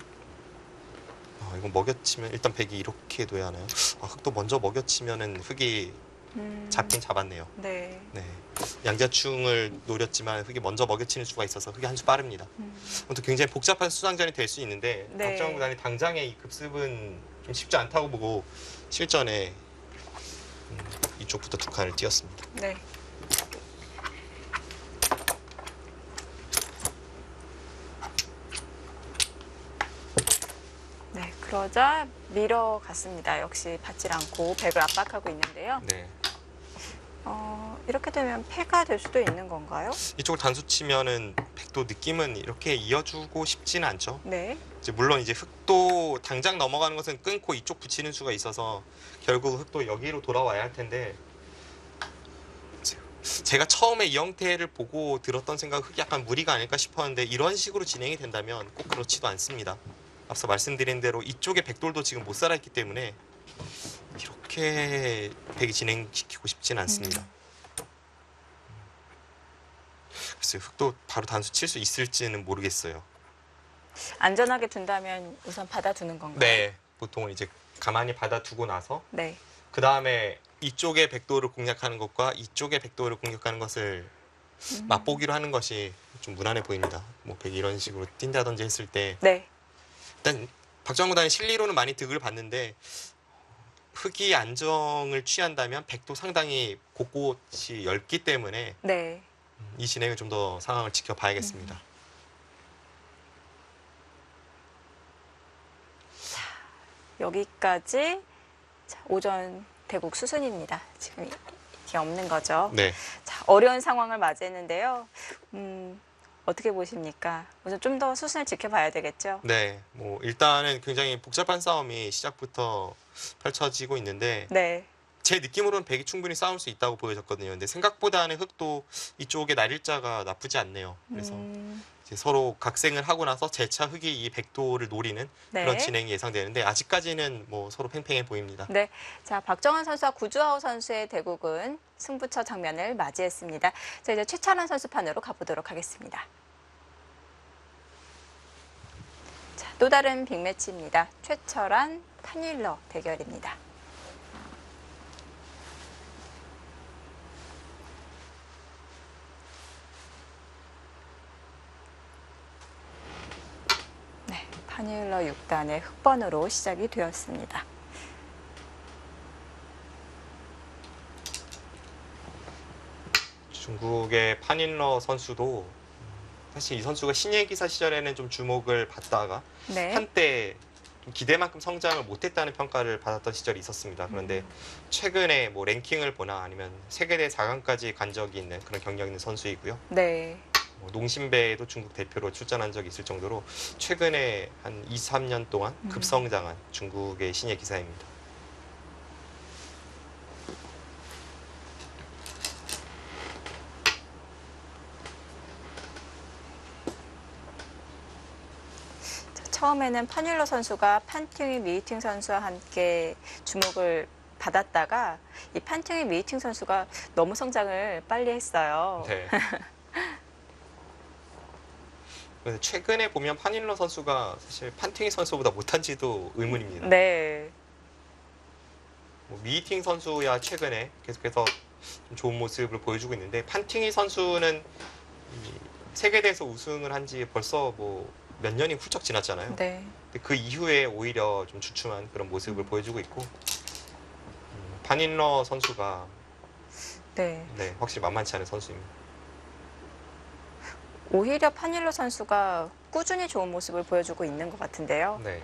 Speaker 2: 이거 먹여치면 일단 백이 이렇게 둬야 하나요? 흙도 먼저 먹여치면은 흙이 잡긴 잡았네요.
Speaker 1: 네.
Speaker 2: 네. 양자충을 노렸지만 흙이 먼저 먹여치는 수가 있어서 흙이 한 수 빠릅니다. 아무튼 굉장히 복잡한 수상전이 될 수 있는데
Speaker 1: 네.
Speaker 2: 박정환 구단이 당장의 이 급습은 좀 쉽지 않다고 보고 실전에 이쪽부터 두 칸을 띄었습니다.
Speaker 1: 네. 네, 그러자 밀어갔습니다. 역시 받질 않고 백을 압박하고 있는데요.
Speaker 2: 네.
Speaker 1: 이렇게 되면 패가 될 수도 있는 건가요?
Speaker 2: 이쪽을 단수 치면은 백도 느낌은 이렇게 이어주고 싶지는 않죠.
Speaker 1: 네.
Speaker 2: 물론 이제 흙도 당장 넘어가는 것은 끊고 이쪽 붙이는 수가 있어서 결국 흙도 여기로 돌아와야 할 텐데 제가 처음에 이 형태를 보고 들었던 생각 흙이 약간 무리가 아닐까 싶었는데 이런 식으로 진행이 된다면 꼭 그렇지도 않습니다. 앞서 말씀드린 대로 이쪽에 백돌도 지금 못 살아있기 때문에 이렇게 백이 진행시키고 싶지는 않습니다. 글쎄요, 흙도 바로 단수 칠 수 있을지는 모르겠어요.
Speaker 1: 안전하게 둔다면 우선 받아두는 건가요?
Speaker 2: 네, 보통은 이제 가만히 받아두고 나서
Speaker 1: 네.
Speaker 2: 그 다음에 이쪽의 백도를 공략하는 것과 이쪽의 백도를 공략하는 것을 맛보기로 하는 것이 좀 무난해 보입니다. 뭐 백이 이런 식으로 뛴다든지 했을 때
Speaker 1: 네.
Speaker 2: 일단 박정환 구단이 실리로는 많이 득을 봤는데 흙이 안정을 취한다면 백도 상당히 곳곳이 넓기 때문에
Speaker 1: 네.
Speaker 2: 이 진행을 좀 더 상황을 지켜봐야겠습니다.
Speaker 1: 여기까지 오전 대국 수순입니다. 지금 이게 없는 거죠.
Speaker 2: 네.
Speaker 1: 자, 어려운 상황을 맞이했는데요. 어떻게 보십니까? 우선 좀 더 수순을 지켜봐야 되겠죠.
Speaker 2: 네, 뭐 일단은 굉장히 복잡한 싸움이 시작부터 펼쳐지고 있는데
Speaker 1: 네.
Speaker 2: 제 느낌으로는 백이 충분히 싸울 수 있다고 보여졌거든요. 근데 생각보다는 흙도 이쪽에 날일자가 나쁘지 않네요. 그래서 이제 서로 각생을 하고 나서 재차 흙이 이 백도를 노리는
Speaker 1: 네.
Speaker 2: 그런 진행이 예상되는데 아직까지는 뭐 서로 팽팽해 보입니다.
Speaker 1: 네. 자, 박정환 선수와 구주하오 선수의 대국은 승부처 장면을 맞이했습니다. 자, 이제 최철환 선수 판으로 가보도록 하겠습니다. 자, 또 다른 빅매치입니다. 최철환, 판일러 대결입니다. 네, 판일러 6단의 흑번으로 시작이 되었습니다.
Speaker 2: 중국의 판일러 선수도 사실 이 선수가 신예 기사 시절에는 좀 주목을 받다가
Speaker 1: 네.
Speaker 2: 한때 좀 기대만큼 성장을 못했다는 평가를 받았던 시절이 있었습니다. 그런데 최근에 뭐 랭킹을 보나 아니면 세계대 4강까지 간 적이 있는 그런 경력 있는 선수이고요.
Speaker 1: 네.
Speaker 2: 뭐 농심배에도 중국 대표로 출전한 적이 있을 정도로 최근에 한 2, 3년 동안 급성장한 중국의 신예 기사입니다.
Speaker 1: 처음에는 파닐로 선수가 판팅위 미이팅 선수와 함께 주목을 받았다가 이 판팅위 미이팅 선수가 너무 성장을 빨리 했어요.
Speaker 2: 네. 그래서 최근에 보면 파닐러 선수가 사실 판팅이 선수보다 못한지도 의문입니다.
Speaker 1: 네.
Speaker 2: 뭐 미이팅 선수야 최근에 계속해서 좀 좋은 모습을 보여주고 있는데 판팅이 선수는 이 세계대회에서 우승을 한 지 벌써 뭐 몇 년이 훌쩍 지났잖아요.
Speaker 1: 네.
Speaker 2: 근데 그 이후에 오히려 좀 주춤한 그런 모습을 보여주고 있고 파닐러 선수가
Speaker 1: 네.
Speaker 2: 네, 확실히 만만치 않은 선수입니다.
Speaker 1: 오히려 파닐로 선수가 꾸준히 좋은 모습을 보여주고 있는 것 같은데요.
Speaker 2: 네.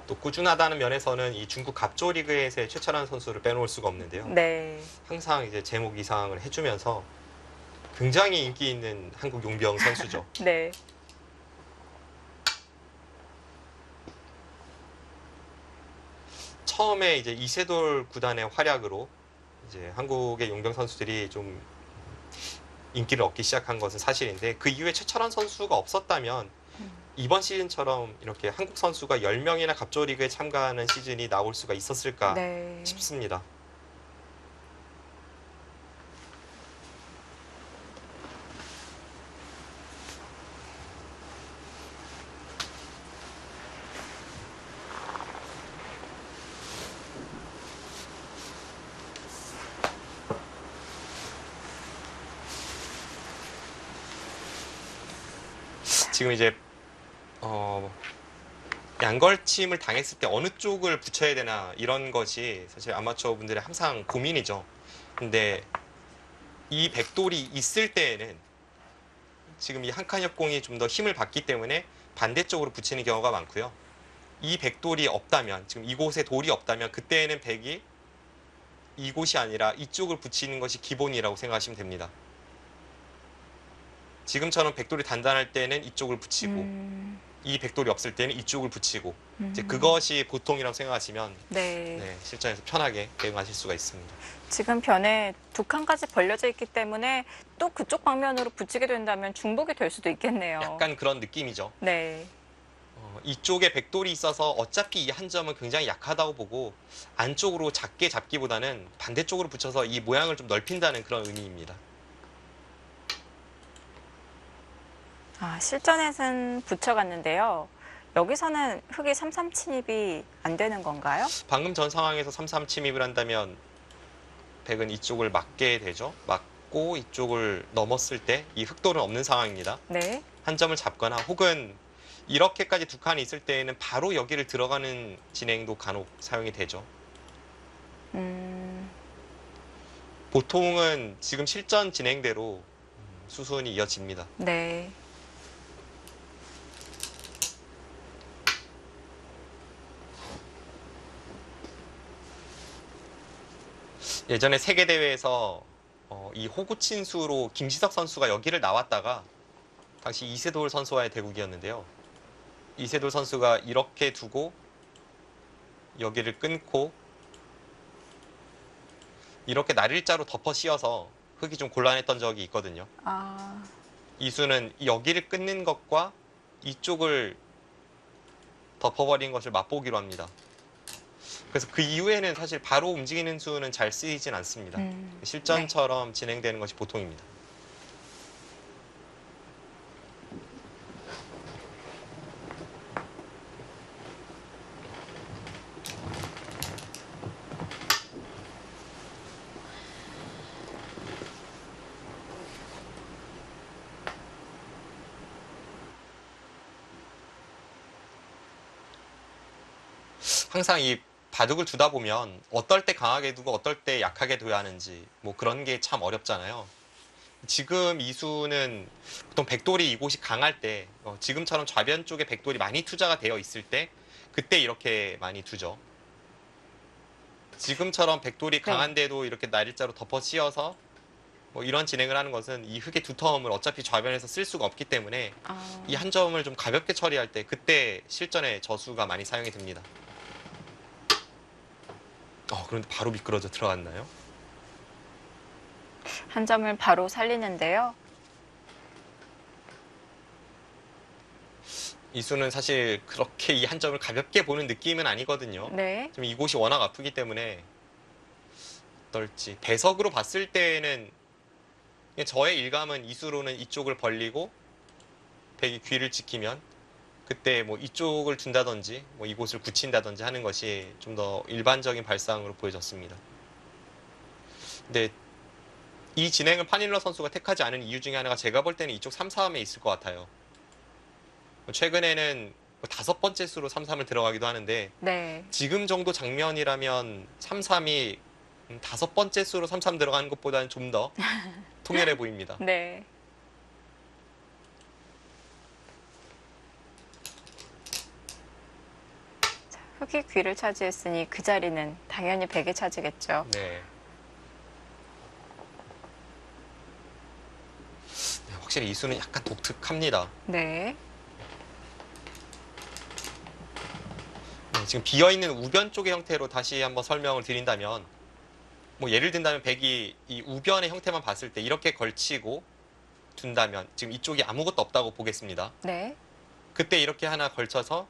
Speaker 2: 또 꾸준하다는 면에서는 이 중국 갑조 리그에서의 최철한 선수를 빼놓을 수가 없는데요.
Speaker 1: 네.
Speaker 2: 항상 이제 제목 이상을 해주면서 굉장히 인기 있는 한국 용병 선수죠.
Speaker 1: 네.
Speaker 2: 처음에 이제 이세돌 구단의 활약으로 이제 한국의 용병 선수들이 좀 인기를 얻기 시작한 것은 사실인데 그 이후에 최철한 선수가 없었다면 이번 시즌처럼 이렇게 한국 선수가 10명이나 갑조 리그에 참가하는 시즌이 나올 수가 있었을까
Speaker 1: 네.
Speaker 2: 싶습니다. 지금 이제 양걸침을 당했을 때 어느 쪽을 붙여야 되나 이런 것이 사실 아마추어 분들의 항상 고민이죠. 근데 이 백돌이 있을 때에는 지금 이 한 칸 협공이 좀 더 힘을 받기 때문에 반대쪽으로 붙이는 경우가 많고요. 이 백돌이 없다면, 지금 이곳에 돌이 없다면 그때에는 백이 이곳이 아니라 이쪽을 붙이는 것이 기본이라고 생각하시면 됩니다. 지금처럼 백돌이 단단할 때는 이쪽을 붙이고 이 백돌이 없을 때는 이쪽을 붙이고 이제 그것이 보통이라고 생각하시면
Speaker 1: 네.
Speaker 2: 네, 실전에서 편하게 대응하실 수가 있습니다.
Speaker 1: 지금 변에 두 칸까지 벌려져 있기 때문에 또 그쪽 방면으로 붙이게 된다면 중복이 될 수도 있겠네요.
Speaker 2: 약간 그런 느낌이죠.
Speaker 1: 네.
Speaker 2: 이쪽에 백돌이 있어서 어차피 이 한 점은 굉장히 약하다고 보고 안쪽으로 작게 잡기보다는 반대쪽으로 붙여서 이 모양을 좀 넓힌다는 그런 의미입니다.
Speaker 1: 실전에서는 붙여갔는데요. 여기서는 흙이 3-3 침입이 안 되는 건가요?
Speaker 2: 방금 전 상황에서 3-3 침입을 한다면 백은 이쪽을 막게 되죠. 막고 이쪽을 넘었을 때 이 흑돌은 없는 상황입니다.
Speaker 1: 네.
Speaker 2: 한 점을 잡거나 혹은 이렇게까지 두 칸이 있을 때에는 바로 여기를 들어가는 진행도 간혹 사용이 되죠. 보통은 지금 실전 진행대로 수순이 이어집니다.
Speaker 1: 네.
Speaker 2: 예전에 세계대회에서 이 호구친수로 김지석 선수가 여기를 나왔다가 당시 이세돌 선수와의 대국이었는데요. 이세돌 선수가 이렇게 두고 여기를 끊고 이렇게 날일자로 덮어 씌워서 흙이 좀 곤란했던 적이 있거든요. 이수는 여기를 끊는 것과 이쪽을 덮어버린 것을 맛보기로 합니다. 그래서 그 이후에는 사실 바로 움직이는 수는 잘 쓰이진 않습니다. 실전처럼 진행되는 것이 보통입니다. 항상 이 바둑을 두다 보면 어떨 때 강하게 두고 어떨 때 약하게 둬야 하는지 뭐 그런 게 참 어렵잖아요. 지금 이수는 보통 백돌이 이곳이 강할 때 지금처럼 좌변 쪽에 백돌이 많이 투자가 되어 있을 때 그때 이렇게 많이 두죠. 지금처럼 백돌이
Speaker 1: 네.
Speaker 2: 강한데도 이렇게 날일자로 덮어 씌워서 뭐 이런 진행을 하는 것은 이 흙의 두터움을 어차피 좌변에서 쓸 수가 없기 때문에
Speaker 1: 아,
Speaker 2: 이 한 점을 좀 가볍게 처리할 때 그때 실전에 저수가 많이 사용이 됩니다. 그런데 바로 미끄러져 들어갔나요?
Speaker 1: 한 점을 바로 살리는데요.
Speaker 2: 이수는 사실 그렇게 이 한 점을 가볍게 보는 느낌은 아니거든요.
Speaker 1: 네.
Speaker 2: 지금 이곳이 워낙 아프기 때문에 어떨지. 배석으로 봤을 때는 그냥 저의 일감은 이수로는 이쪽을 벌리고 백이 귀를 지키면 그때 뭐 이쪽을 둔다든지 뭐 이곳을 굳힌다든지 하는 것이 좀 더 일반적인 발상으로 보여졌습니다. 근데 이 진행을 판일러 선수가 택하지 않은 이유 중에 하나가 제가 볼 때는 이쪽 3-3에 있을 것 같아요. 최근에는 5번째 수로 3-3을 들어가기도 하는데
Speaker 1: 네.
Speaker 2: 지금 정도 장면이라면 3-3이 5번째 수로 3-3 들어가는 것보다는 좀 더 통렬해 보입니다.
Speaker 1: 네. 자, 흙이 귀를 차지했으니 그 자리는 당연히 백이 차지겠죠.
Speaker 2: 네. 확실히 이수는 약간 독특합니다.
Speaker 1: 네.
Speaker 2: 지금 비어있는 우변 쪽의 형태로 다시 한번 설명을 드린다면 뭐 예를 든다면 백이 이 우변의 형태만 봤을 때 이렇게 걸치고 둔다면 지금 이쪽이 아무것도 없다고 보겠습니다.
Speaker 1: 네.
Speaker 2: 그때 이렇게 하나 걸쳐서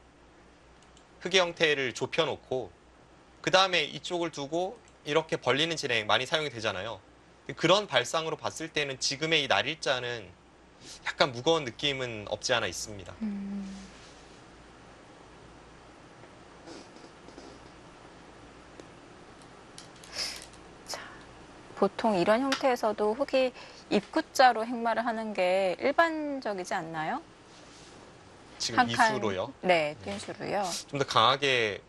Speaker 2: 흙의 형태를 좁혀놓고 그 다음에 이쪽을 두고 이렇게 벌리는 진행 많이 사용이 되잖아요. 그런 발상으로 봤을 때는 지금의 이 날일자는 약간 무거운 느낌은 없지 않아 있습니다.
Speaker 1: 보통 이런 형태에서도 흙이 입구자로 행마를 하는 게 일반적이지 않나요?
Speaker 2: 지금
Speaker 1: 한 칸.
Speaker 2: 이수로요.
Speaker 1: 네, 뛴수로요.
Speaker 2: 좀 더 강하게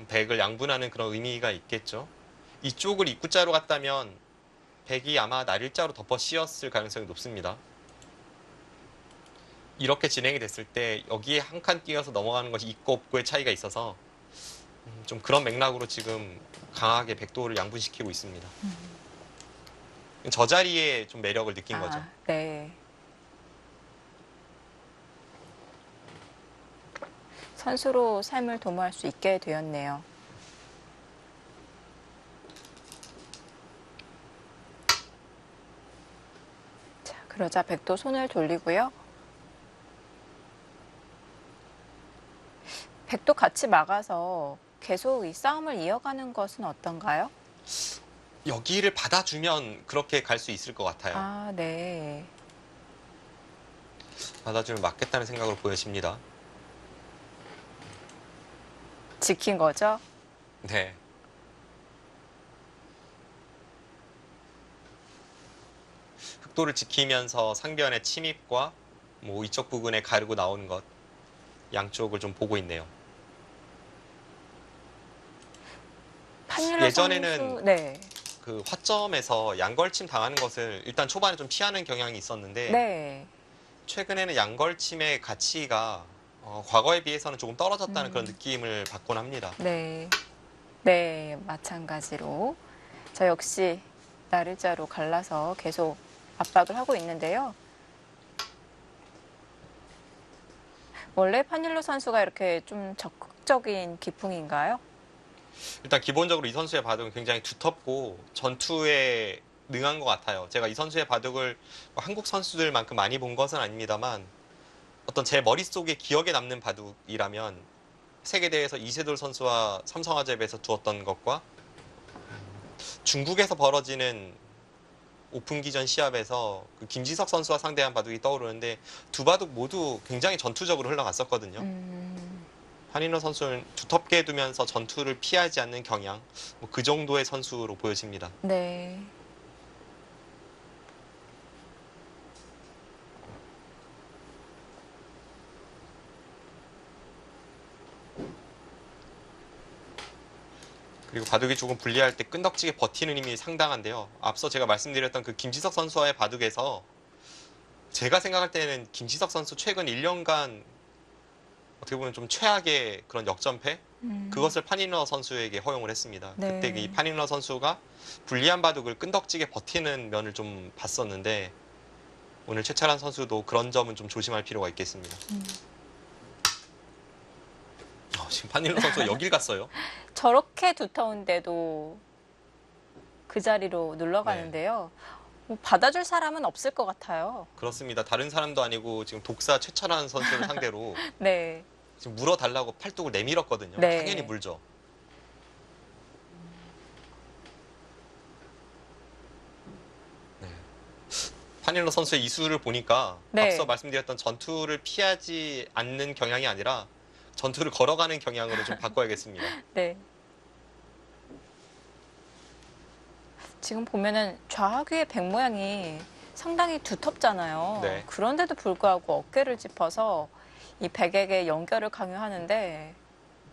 Speaker 2: 백을 양분하는 그런 의미가 있겠죠. 이쪽을 입구자로 갔다면 백이 아마 날일자로 덮어 씌웠을 가능성이 높습니다. 이렇게 진행이 됐을 때 여기에 한 칸 띄어서 넘어가는 것이 있고 없고의 차이가 있어서 좀 그런 맥락으로 지금 강하게 백도를 양분시키고 있습니다. 저 자리에 좀 매력을 느낀 거죠.
Speaker 1: 네. 선수로 삶을 도모할 수 있게 되었네요. 자, 그러자 백도 손을 돌리고요. 백도 같이 막아서 계속 이 싸움을 이어가는 것은 어떤가요?
Speaker 2: 여기를 받아주면 그렇게 갈 수 있을 것 같아요.
Speaker 1: 아, 네.
Speaker 2: 받아주면 맞겠다는 생각으로 보여집니다.
Speaker 1: 지킨 거죠?
Speaker 2: 네. 흑도를 지키면서 상변의 침입과 뭐 이쪽 부분에 가르고 나오는 것 양쪽을 좀 보고 있네요.
Speaker 1: 판일러
Speaker 2: 예전에는
Speaker 1: 선수, 네.
Speaker 2: 그 화점에서 양걸침 당하는 것을 일단 초반에 좀 피하는 경향이 있었는데
Speaker 1: 네.
Speaker 2: 최근에는 양걸침의 가치가 과거에 비해서는 조금 떨어졌다는 그런 느낌을 받곤 합니다.
Speaker 1: 네. 네, 마찬가지로. 저 역시 나르자로 갈라서 계속 압박을 하고 있는데요. 원래 파닐로 선수가 이렇게 좀 적극적인 기풍인가요?
Speaker 2: 일단 기본적으로 이 선수의 바둑은 굉장히 두텁고 전투에 능한 것 같아요. 제가 이 선수의 바둑을 한국 선수들만큼 많이 본 것은 아닙니다만 어떤 제 머릿속에 기억에 남는 바둑이라면 세계대회에서 이세돌 선수와 삼성화재에서 두었던 것과 중국에서 벌어지는 오픈기전 시합에서 그 김지석 선수와 상대한 바둑이 떠오르는데 두 바둑 모두 굉장히 전투적으로 흘러갔었거든요. 한인호 선수는 두텁게 두면서 전투를 피하지 않는 경향, 뭐 그 정도의 선수로 보여집니다.
Speaker 1: 네.
Speaker 2: 그리고 바둑이 조금 불리할 때 끈덕지게 버티는 힘이 상당한데요. 앞서 제가 말씀드렸던 그 김지석 선수와의 바둑에서 제가 생각할 때는 김지석 선수 최근 1년간 어떻게 보면 좀 최악의 그런 역전패? 그것을 파니너 선수에게 허용을 했습니다.
Speaker 1: 네.
Speaker 2: 그때 이 파니너 선수가 불리한 바둑을 끈덕지게 버티는 면을 좀 봤었는데 오늘 최철한 선수도 그런 점은 좀 조심할 필요가 있겠습니다. 지금 파니너 선수가 여길 갔어요.
Speaker 1: 저렇게 두터운데도 그 자리로 눌러가는데요. 뭐 받아줄 사람은 없을 것 같아요.
Speaker 2: 그렇습니다. 다른 사람도 아니고 지금 독사 최철한 선수를 상대로
Speaker 1: 네.
Speaker 2: 지금 물어달라고 팔뚝을 내밀었거든요.
Speaker 1: 네.
Speaker 2: 당연히 물죠. 네. 파닐러 선수의 이수를 보니까
Speaker 1: 네.
Speaker 2: 앞서 말씀드렸던 전투를 피하지 않는 경향이 아니라 전투를 걸어가는 경향으로 좀 바꿔야겠습니다.
Speaker 1: 네. 지금 보면은 좌하귀의 백 모양이 상당히 두텁잖아요.
Speaker 2: 네.
Speaker 1: 그런데도 불구하고 어깨를 짚어서 이 백에게 연결을 강요하는데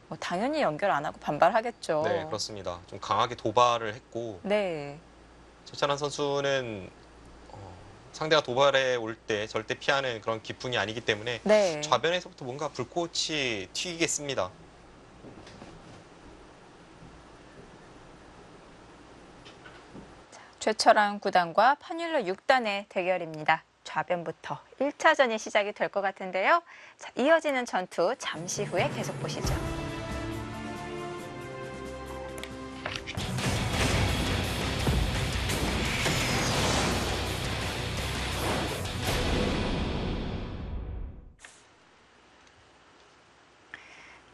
Speaker 1: 뭐 당연히 연결 안 하고 반발하겠죠.
Speaker 2: 네, 그렇습니다. 좀 강하게 도발을 했고
Speaker 1: 네.
Speaker 2: 최철한 선수는 상대가 도발에 올 때 절대 피하는 그런 기풍이 아니기 때문에
Speaker 1: 네.
Speaker 2: 좌변에서부터 뭔가 불꽃이 튀겠습니다.
Speaker 1: 최철한 9단과 파닐러 6단의 대결입니다. 좌변부터 1차전이 시작이 될 것 같은데요. 자, 이어지는 전투 잠시 후에 계속 보시죠.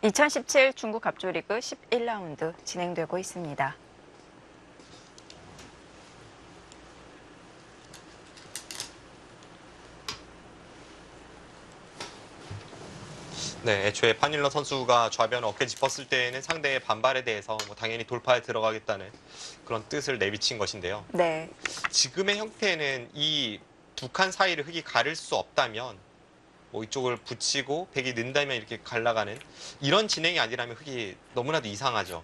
Speaker 1: (2017) 중국 갑조리그 11라운드 진행되고 있습니다.
Speaker 2: 네, 애초에 파닐러 선수가 좌변을 어깨 짚었을 때에는 상대의 반발에 대해서 뭐 당연히 돌파에 들어가겠다는 그런 뜻을 내비친 것인데요.
Speaker 1: 네.
Speaker 2: 지금의 형태는 이 두 칸 사이를 흙이 가릴 수 없다면 뭐 이쪽을 붙이고 백이 는다면 이렇게 갈라가는 이런 진행이 아니라면 흙이 너무나도 이상하죠.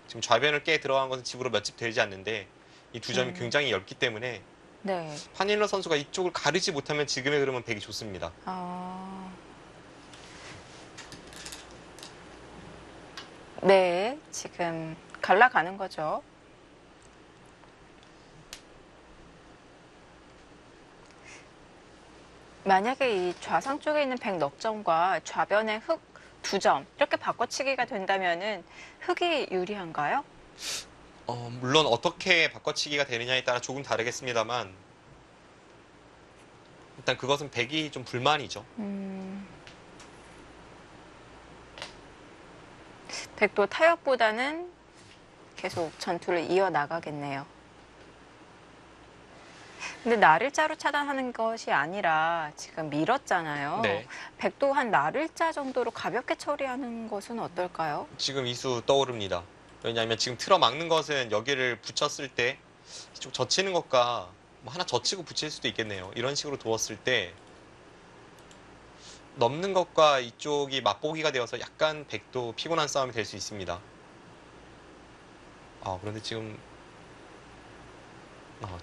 Speaker 2: 지금 좌변을 깨 들어간 것은 집으로 몇 집 되지 않는데 이 두 점이 굉장히 얇기 때문에
Speaker 1: 네.
Speaker 2: 파닐러 선수가 이쪽을 가르지 못하면 지금의 흐름은 백이 좋습니다.
Speaker 1: 네, 지금 갈라가는 거죠. 만약에 이 좌상 쪽에 있는 백 넉 점과 좌변의 흑 2점 이렇게 바꿔치기가 된다면은 흑이 유리한가요?
Speaker 2: 물론 어떻게 바꿔치기가 되느냐에 따라 조금 다르겠습니다만 일단 그것은 백이 좀 불만이죠.
Speaker 1: 백도 타협보다는 계속 전투를 이어나가겠네요. 근데 나를자로 차단하는 것이 아니라 지금 밀었잖아요.
Speaker 2: 네.
Speaker 1: 백도 한 나를자 정도로 가볍게 처리하는 것은 어떨까요?
Speaker 2: 지금 이수 떠오릅니다. 왜냐하면 지금 틀어 막는 것은 여기를 붙였을 때 이쪽 젖히는 것과 뭐 하나 젖히고 붙일 수도 있겠네요. 이런 식으로 두었을 때 넘는 것과 이쪽이 맛보기가 되어서 약간 백도 피곤한 싸움이 될 수 있습니다. 그런데 지금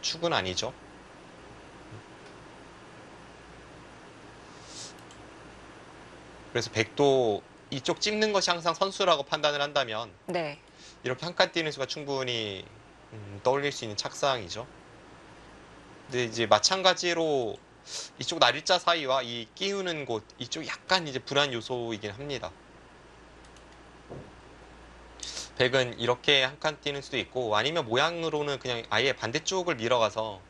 Speaker 2: 축은 아니죠. 그래서 백도 이쪽 찝는 것이 항상 선수라고 판단을 한다면
Speaker 1: 네.
Speaker 2: 이렇게 한 칸 뛰는 수가 충분히 떠올릴 수 있는 착상이죠. 근데 이제 마찬가지로 이쪽 날일자 사이와 이 끼우는 곳 이쪽 약간 이제 불안 요소이긴 합니다. 백은 이렇게 한 칸 뛰는 수도 있고 아니면 모양으로는 그냥 아예 반대쪽을 밀어가서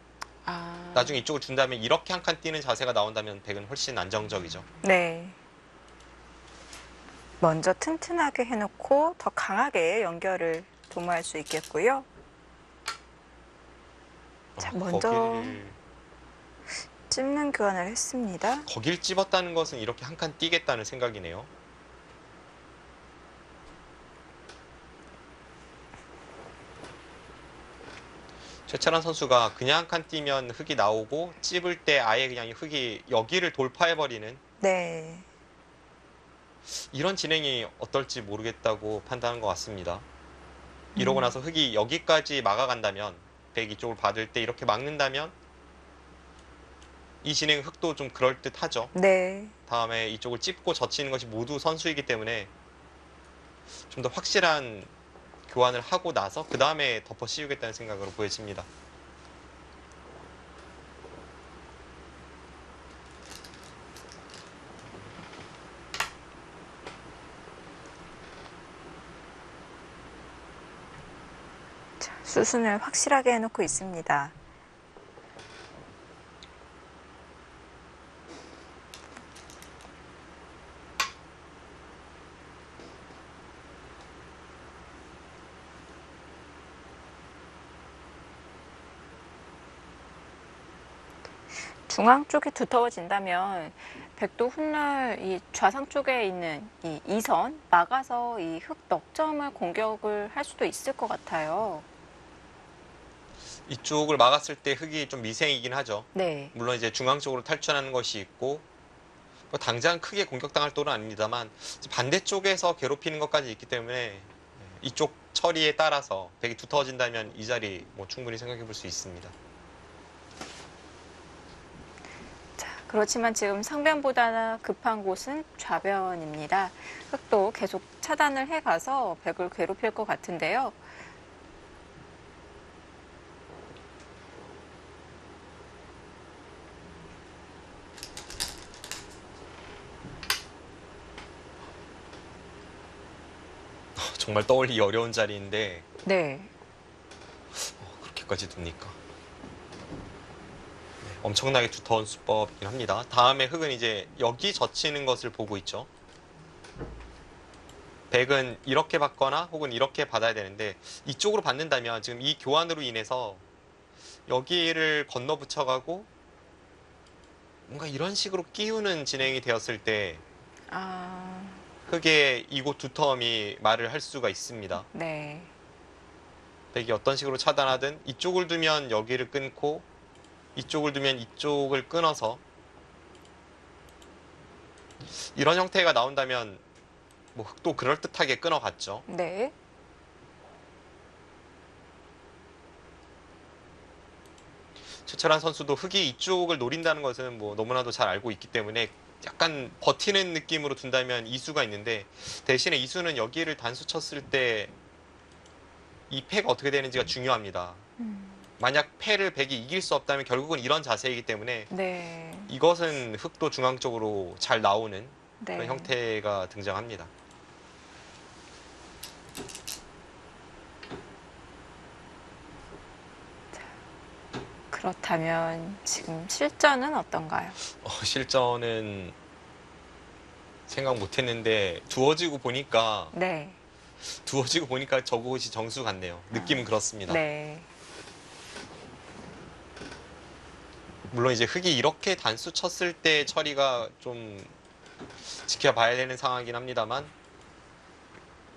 Speaker 2: 나중에 이쪽을 준다면 이렇게 한 칸 뛰는 자세가 나온다면 백은 훨씬 안정적이죠.
Speaker 1: 네. 먼저 튼튼하게 해놓고 더 강하게 연결을 도모할 수 있겠고요. 자, 먼저 찝는 교환을 했습니다.
Speaker 2: 거길 찝었다는 것은 이렇게 한 칸 뛰겠다는 생각이네요. 최철한 선수가 그냥 한 칸 뛰면 흙이 나오고 찝을 때 아예 그냥 흙이 여기를 돌파해버리는
Speaker 1: 네.
Speaker 2: 이런 진행이 어떨지 모르겠다고 판단한 것 같습니다. 이러고 나서 흙이 여기까지 막아간다면, 백 이쪽을 받을 때 이렇게 막는다면 이 진행 흙도 좀 그럴듯하죠.
Speaker 1: 네.
Speaker 2: 다음에 이쪽을 찝고 젖히는 것이 모두 선수이기 때문에 좀 더 확실한 교환을 하고 나서 그 다음에 덮어 씌우겠다는 생각으로 보여집니다.
Speaker 1: 수순을 확실하게 해놓고 있습니다. 중앙 쪽이 두터워진다면 백도 훗날 이 좌상 쪽에 있는 이 2선 막아서 이 흙 넉점을 공격을 할 수도 있을 것 같아요.
Speaker 2: 이쪽을 막았을 때 흙이 좀 미생이긴 하죠.
Speaker 1: 네.
Speaker 2: 물론 이제 중앙 쪽으로 탈출하는 것이 있고 뭐 당장 크게 공격당할 또는 아닙니다만 반대쪽에서 괴롭히는 것까지 있기 때문에 이쪽 처리에 따라서 백이 두터워진다면 이 자리 뭐 충분히 생각해 볼 수 있습니다.
Speaker 1: 자, 그렇지만 지금 상변보다 급한 곳은 좌변입니다. 흙도 계속 차단을 해가서 백을 괴롭힐 것 같은데요.
Speaker 2: 정말 떠올리기 어려운 자리인데
Speaker 1: 네.
Speaker 2: 그렇게까지 둡니까? 네, 엄청나게 두터운 수법이긴 합니다. 다음에 흙은 이제 여기 젖히는 것을 보고 있죠. 백은 이렇게 받거나 혹은 이렇게 받아야 되는데 이쪽으로 받는다면 지금 이 교환으로 인해서 여기를 건너 붙여가고 뭔가 이런 식으로 끼우는 진행이 되었을 때
Speaker 1: 아,
Speaker 2: 흙의 이곳 두터움이 말을 할 수가 있습니다.
Speaker 1: 네.
Speaker 2: 백이 어떤 식으로 차단하든 이쪽을 두면 여기를 끊고 이쪽을 두면 이쪽을 끊어서 이런 형태가 나온다면 뭐 흙도 그럴듯하게 끊어갔죠.
Speaker 1: 네.
Speaker 2: 최철한 선수도 흙이 이쪽을 노린다는 것은 뭐 너무나도 잘 알고 있기 때문에 약간 버티는 느낌으로 둔다면 이수가 있는데 대신에 이수는 여기를 단수 쳤을 때 이 패가 어떻게 되는지가 중요합니다. 만약 패를 백이 이길 수 없다면 결국은 이런 자세이기 때문에
Speaker 1: 네.
Speaker 2: 이것은 흙도 중앙 쪽으로 잘 나오는
Speaker 1: 네.
Speaker 2: 그런 형태가 등장합니다.
Speaker 1: 그렇다면 지금 실전은 어떤가요?
Speaker 2: 실전은 생각 못했는데 두어지고 보니까
Speaker 1: 네.
Speaker 2: 저곳이 정수 같네요. 느낌은 그렇습니다.
Speaker 1: 네.
Speaker 2: 물론 이제 흙이 이렇게 단수 쳤을 때 처리가 좀 지켜봐야 되는 상황이긴 합니다만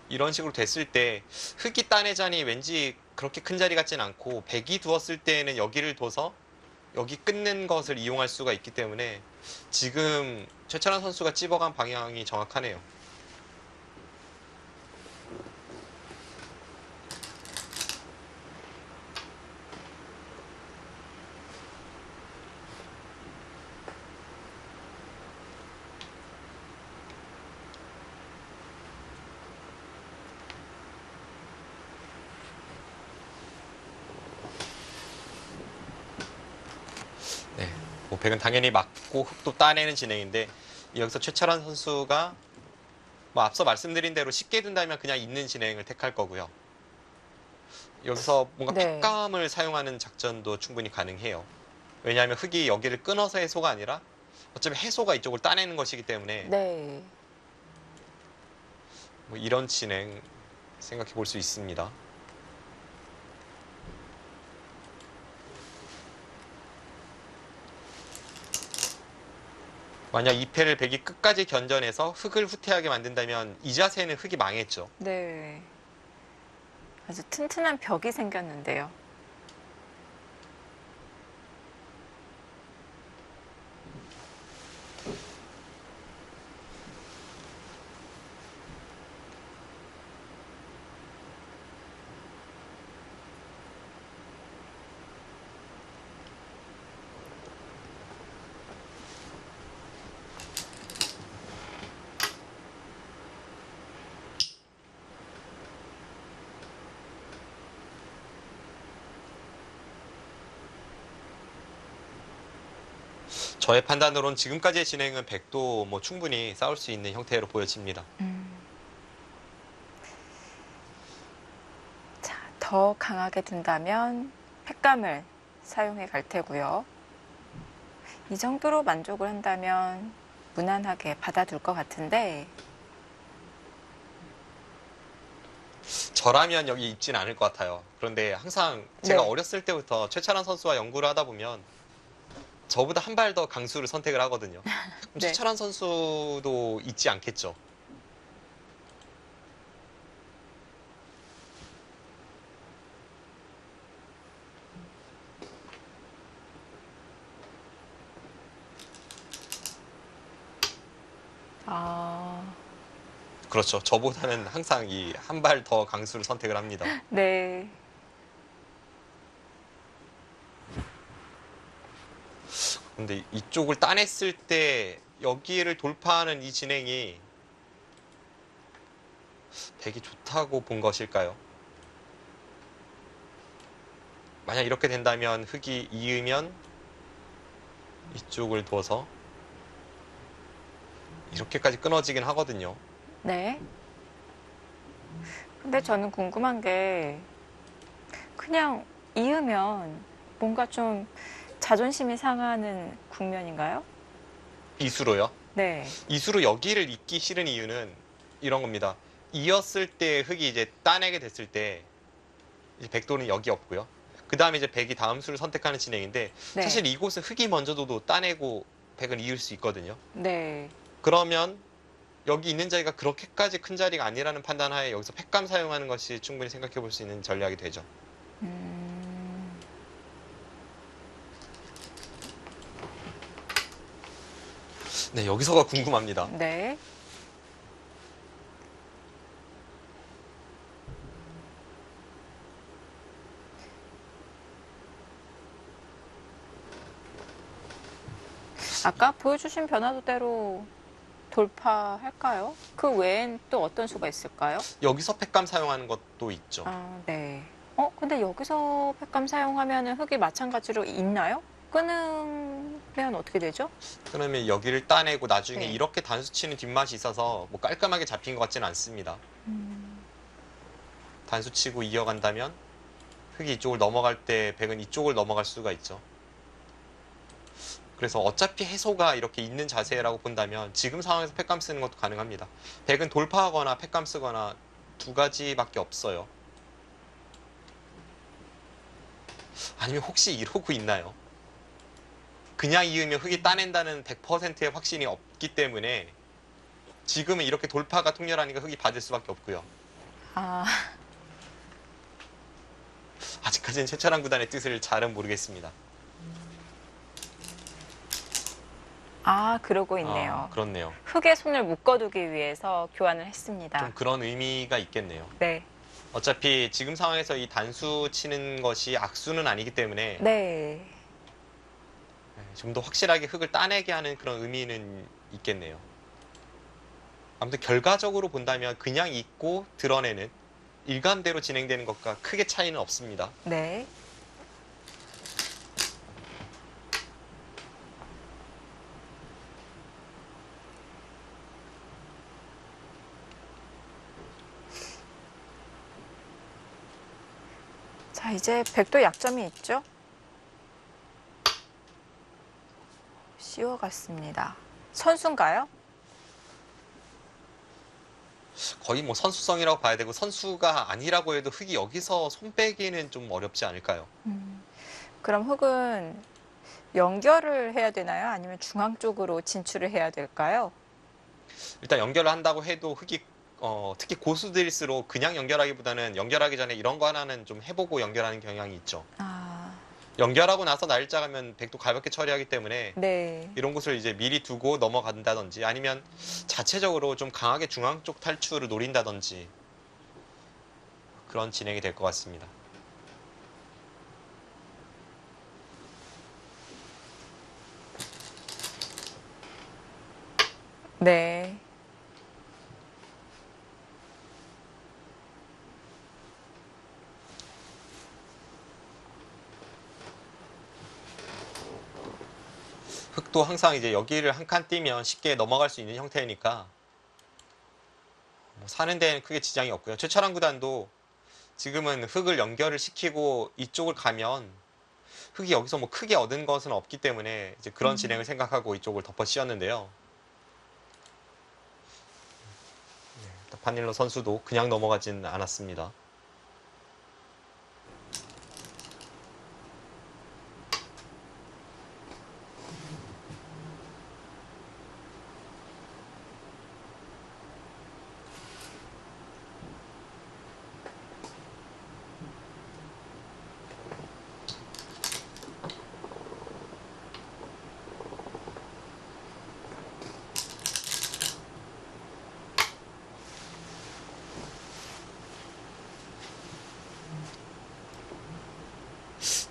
Speaker 2: 이런 식으로 됐을 때 흙이 따내자니 왠지 그렇게 큰 자리 같진 않고 백이 두었을 때는 여기를 둬서 여기 끊는 것을 이용할 수가 있기 때문에 지금 최철환 선수가 찝어간 방향이 정확하네요. 네, 뭐 백은 당연히 맞고 흙도 따내는 진행인데 여기서 최철환 선수가 뭐 앞서 말씀드린 대로 쉽게 둔다면 그냥 있는 진행을 택할 거고요. 여기서 뭔가
Speaker 1: 네.
Speaker 2: 탁감을 사용하는 작전도 충분히 가능해요. 왜냐하면 흙이 여기를 끊어서 해소가 아니라 어차피 해소가 이쪽을 따내는 것이기 때문에
Speaker 1: 네.
Speaker 2: 뭐 이런 진행 생각해 볼 수 있습니다. 만약 이 패를 백이 끝까지 견뎌내서 흙을 후퇴하게 만든다면 이 자세는 흙이 망했죠.
Speaker 1: 네. 아주 튼튼한 벽이 생겼는데요.
Speaker 2: 저의 판단으로는 지금까지의 진행은 백도 뭐 충분히 싸울 수 있는 형태로 보여집니다.
Speaker 1: 자, 더 강하게 둔다면 팩감을 사용해 갈 테고요. 이 정도로 만족을 한다면 무난하게 받아둘 것 같은데,
Speaker 2: 저라면 여기 있진 않을 것 같아요. 그런데 항상 제가
Speaker 1: 네.
Speaker 2: 어렸을 때부터 최찬원 선수와 연구를 하다 보면 저보다 한 발 더 강수를 선택을 하거든요. 그럼
Speaker 1: 네.
Speaker 2: 최찬원 선수도 있지 않겠죠.
Speaker 1: 아,
Speaker 2: 그렇죠. 저보다는 항상 이 한 발 더 강수를 선택을 합니다.
Speaker 1: 네.
Speaker 2: 근데 이쪽을 따냈을 때 여기를 돌파하는 이 진행이 백이 좋다고 본 것일까요? 만약 이렇게 된다면 흙이 이으면 이쪽을 둬서 이렇게까지 끊어지긴 하거든요.
Speaker 1: 네. 근데 저는 궁금한 게, 그냥 이으면 뭔가 좀 자존심이 상하는 국면인가요?
Speaker 2: 이수로요.
Speaker 1: 네.
Speaker 2: 이수로 여기를 잇기 싫은 이유는 이런 겁니다. 이었을 때 흙이 이제 따내게 됐을 때 이제 백도는 여기 없고요. 그 다음에 이제 백이 다음 수를 선택하는 진행인데
Speaker 1: 네.
Speaker 2: 사실 이곳은 흙이 먼저 둬도 따내고 백은 이을 수 있거든요.
Speaker 1: 네.
Speaker 2: 그러면 여기 있는 자리가 그렇게까지 큰 자리가 아니라는 판단하에 여기서 팩감 사용하는 것이 충분히 생각해 볼 수 있는 전략이 되죠.
Speaker 1: 음,
Speaker 2: 네, 여기서가 궁금합니다.
Speaker 1: 네. 아까 보여주신 변화도대로 돌파할까요? 그 외엔 또 어떤 수가 있을까요?
Speaker 2: 여기서 팩감 사용하는 것도 있죠.
Speaker 1: 아, 네. 근데 여기서 팩감 사용하면 흙이 마찬가지로 있나요? 끊으면 어떻게 되죠?
Speaker 2: 그러면 여기를 따내고 나중에
Speaker 1: 네.
Speaker 2: 이렇게 단수 치는 뒷맛이 있어서 뭐 깔끔하게 잡힌 것 같지는 않습니다. 단수 치고 이어간다면 흙이 이쪽을 넘어갈 때 백은 이쪽을 넘어갈 수가 있죠. 그래서 어차피 해소가 이렇게 있는 자세라고 본다면 지금 상황에서 팩감 쓰는 것도 가능합니다. 백은 돌파하거나 팩감 쓰거나 두 가지밖에 없어요. 아니면 혹시 이러고 있나요? 그냥 이으면 흙이 따낸다는 100%의 확신이 없기 때문에 지금은 이렇게 돌파가 통렬하니까 흙이 받을 수밖에 없고요.
Speaker 1: 아,
Speaker 2: 아직까지는 최철한 구단의 뜻을 잘은 모르겠습니다.
Speaker 1: 그러고 있네요.
Speaker 2: 그렇네요.
Speaker 1: 흙에 손을 묶어두기 위해서 교환을 했습니다.
Speaker 2: 좀 그런 의미가 있겠네요.
Speaker 1: 네.
Speaker 2: 어차피 지금 상황에서 이 단수 치는 것이 악수는 아니기 때문에
Speaker 1: 네.
Speaker 2: 좀 더 확실하게 흙을 따내게 하는 그런 의미는 있겠네요. 아무튼 결과적으로 본다면 그냥 잊고 드러내는 일관대로 진행되는 것과 크게 차이는 없습니다.
Speaker 1: 네. 자, 이제 백도 약점이 있죠? 씌워갔습니다. 선수인가요?
Speaker 2: 거의 뭐 선수성이라고 봐야 되고 선수가 아니라고 해도 흙이 여기서 손 빼기는 좀 어렵지 않을까요?
Speaker 1: 그럼 흙은 연결을 해야 되나요? 아니면 중앙 쪽으로 진출을 해야 될까요?
Speaker 2: 일단 연결을 한다고 해도 흙이 특히 고수들일수록 그냥 연결하기보다는 연결하기 전에 이런 거 하나는 좀 해보고 연결하는 경향이 있죠. 연결하고 나서 날짜 가면 백도 가볍게 처리하기 때문에
Speaker 1: 네.
Speaker 2: 이런 곳을 이제 미리 두고 넘어간다든지 아니면 자체적으로 좀 강하게 중앙 쪽 탈출을 노린다든지 그런 진행이 될 것 같습니다.
Speaker 1: 네.
Speaker 2: 흙도 항상 이제 여기를 한 칸 띄면 쉽게 넘어갈 수 있는 형태니까 뭐 사는 데는 크게 지장이 없고요. 최철환 구단도 지금은 흙을 연결을 시키고 이쪽을 가면 흙이 여기서 뭐 크게 얻은 것은 없기 때문에 이제 그런 진행을 생각하고 이쪽을 덮어 씌웠는데요. 판일러 선수도 그냥 넘어가진 않았습니다.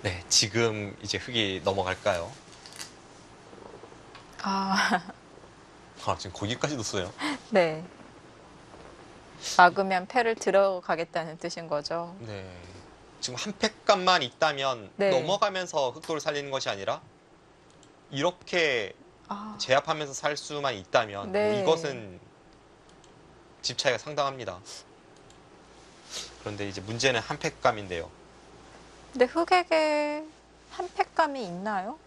Speaker 2: 네, 지금 이제 흙이 넘어갈까요?
Speaker 1: 아,
Speaker 2: 지금 거기까지 뒀어요.
Speaker 1: 네. 막으면 패를 들어가겠다는 뜻인 거죠.
Speaker 2: 네. 지금 한 팩감만 있다면
Speaker 1: 네.
Speaker 2: 넘어가면서 흑도를 살리는 것이 아니라 이렇게
Speaker 1: 아,
Speaker 2: 제압하면서 살 수만 있다면
Speaker 1: 네.
Speaker 2: 뭐 이것은 집 차이가 상당합니다. 그런데 이제 문제는 한 팩감인데요.
Speaker 1: 근데 흑에게 한 팩감이 있나요?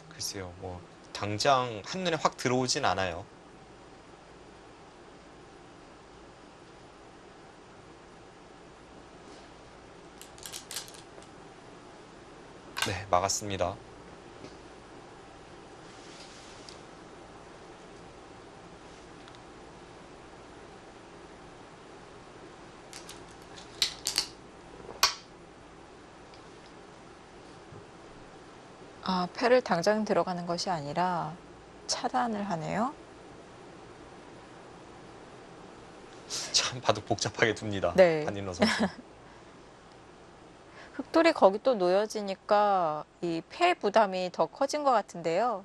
Speaker 2: 글쎄요, 뭐 당장 한눈에 확 들어오진 않아요. 네, 막았습니다.
Speaker 1: 아, 패를 당장 들어가는 것이 아니라 차단을 하네요.
Speaker 2: 참 바둑 복잡하게 둡니다.
Speaker 1: 네.
Speaker 2: 판일러 선수.
Speaker 1: 흑돌이 거기 또 놓여지니까 이 패 부담이 더 커진 것 같은데요.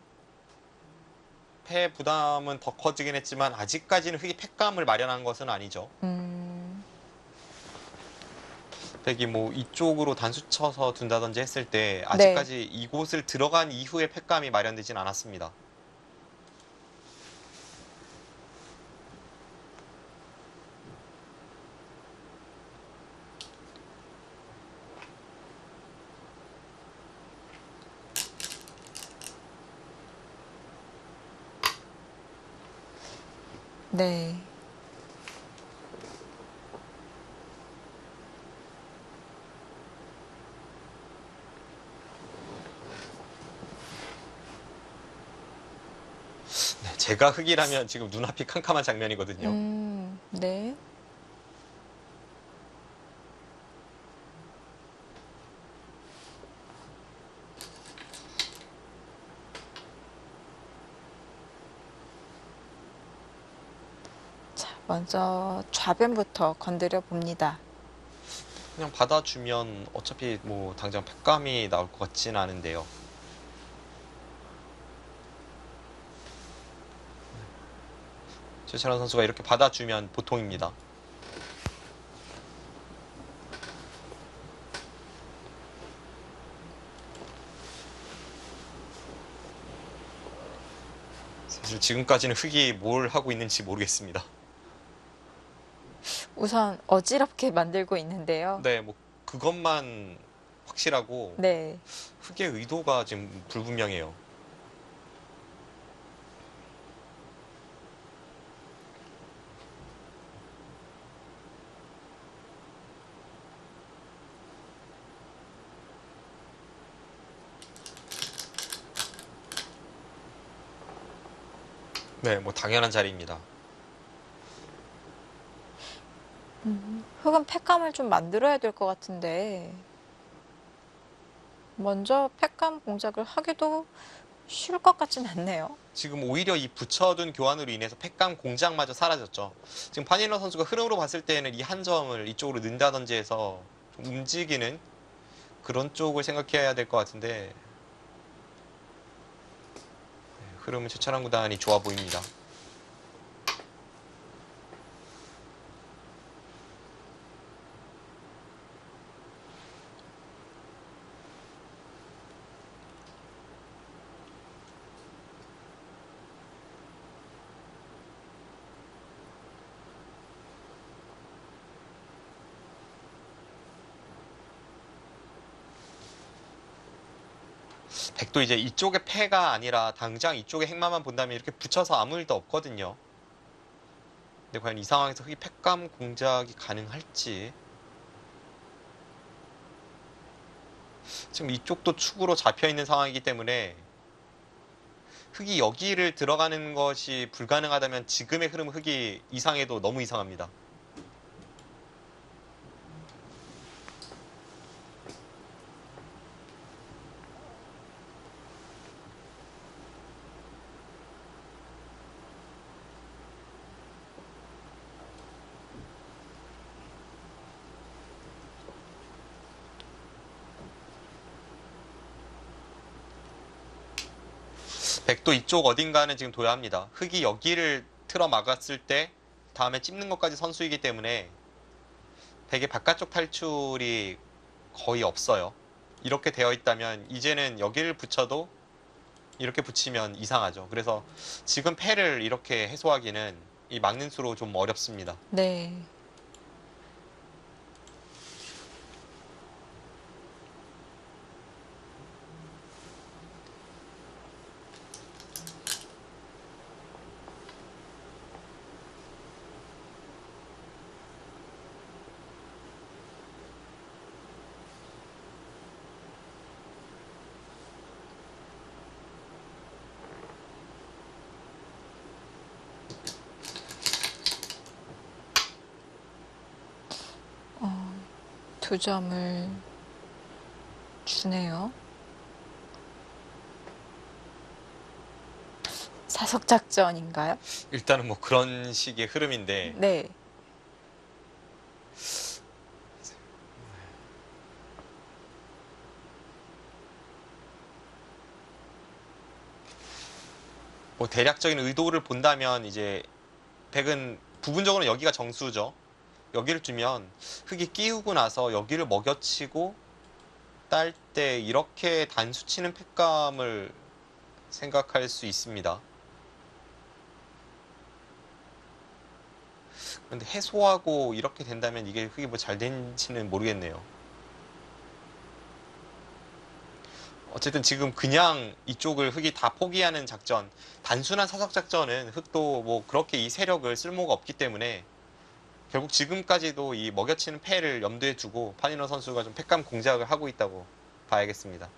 Speaker 2: 패 부담은 더 커지긴 했지만 아직까지는 흑이 팩감을 마련한 것은 아니죠. 팩이 뭐 이쪽으로 단수 쳐서 둔다든지 했을 때 아직까지 이곳을 들어간 이후에 팩감이 마련되진 않았습니다.
Speaker 1: 네.
Speaker 2: 네, 제가 흑이라면 지금 눈앞이 캄캄한 장면이거든요.
Speaker 1: 네. 자, 먼저 좌변부터 건드려 봅니다.
Speaker 2: 그냥 받아주면 어차피 뭐 당장 팩감이 나올 것 같진 않은데요. 최철환 선수가 이렇게 받아주면 보통입니다. 사실 지금까지는 흑이 뭘 하고 있는지 모르겠습니다.
Speaker 1: 우선 어지럽게 만들고 있는데요.
Speaker 2: 네, 뭐 그것만 확실하고
Speaker 1: 네.
Speaker 2: 흑의 의도가 지금 불분명해요. 네, 뭐 당연한 자리입니다.
Speaker 1: 흑은 팩감을 좀 만들어야 될 것 같은데 먼저 팩감 공작을 하기도 쉬울 것 같진 않네요.
Speaker 2: 지금 오히려 이 붙여둔 교환으로 인해서 팩감 공작마저 사라졌죠. 지금 판일러 선수가 흐름으로 봤을 때는 이 한 점을 이쪽으로 넣는다든지 해서 좀 움직이는 그런 쪽을 생각해야 될 것 같은데 흐름은 최철환 구단이 좋아 보입니다. 백도 이제 이쪽에 패가 아니라 당장 이쪽에 행마만 본다면 이렇게 붙여서 아무 일도 없거든요. 근데 과연 이 상황에서 흑이 팩감 공작이 가능할지. 지금 이쪽도 축으로 잡혀 있는 상황이기 때문에 흑이 여기를 들어가는 것이 불가능하다면 지금의 흐름 흑이 이상해도 너무 이상합니다. 백도 이쪽 어딘가는 지금 둬야 합니다. 흑이 여기를 틀어 막았을 때 다음에 찝는 것까지 선수이기 때문에 백의 바깥쪽 탈출이 거의 없어요. 이렇게 되어 있다면 이제는 여기를 붙여도 이렇게 붙이면 이상하죠. 그래서 지금 패를 이렇게 해소하기는 이 막는 수로 좀 어렵습니다.
Speaker 1: 네. 두 점을 주네요. 사석 작전인가요?
Speaker 2: 일단은 뭐 그런 식의 흐름인데
Speaker 1: 네.
Speaker 2: 뭐 대략적인 의도를 본다면 이제 백은 부분적으로 여기가 정수죠. 여기를 주면 흑이 끼우고 나서 여기를 먹여치고 딸 때 이렇게 단수 치는 팩감을 생각할 수 있습니다. 근데 해소하고 이렇게 된다면 이게 흑이 뭐 잘 된지는 모르겠네요. 어쨌든 지금 그냥 이쪽을 흑이 다 포기하는 작전, 단순한 사석 작전은 흑도 뭐 그렇게 이 세력을 쓸모가 없기 때문에 결국 지금까지도 이 먹여치는 패를 염두에 두고 파니너 선수가 좀 팩감 공작을 하고 있다고 봐야겠습니다.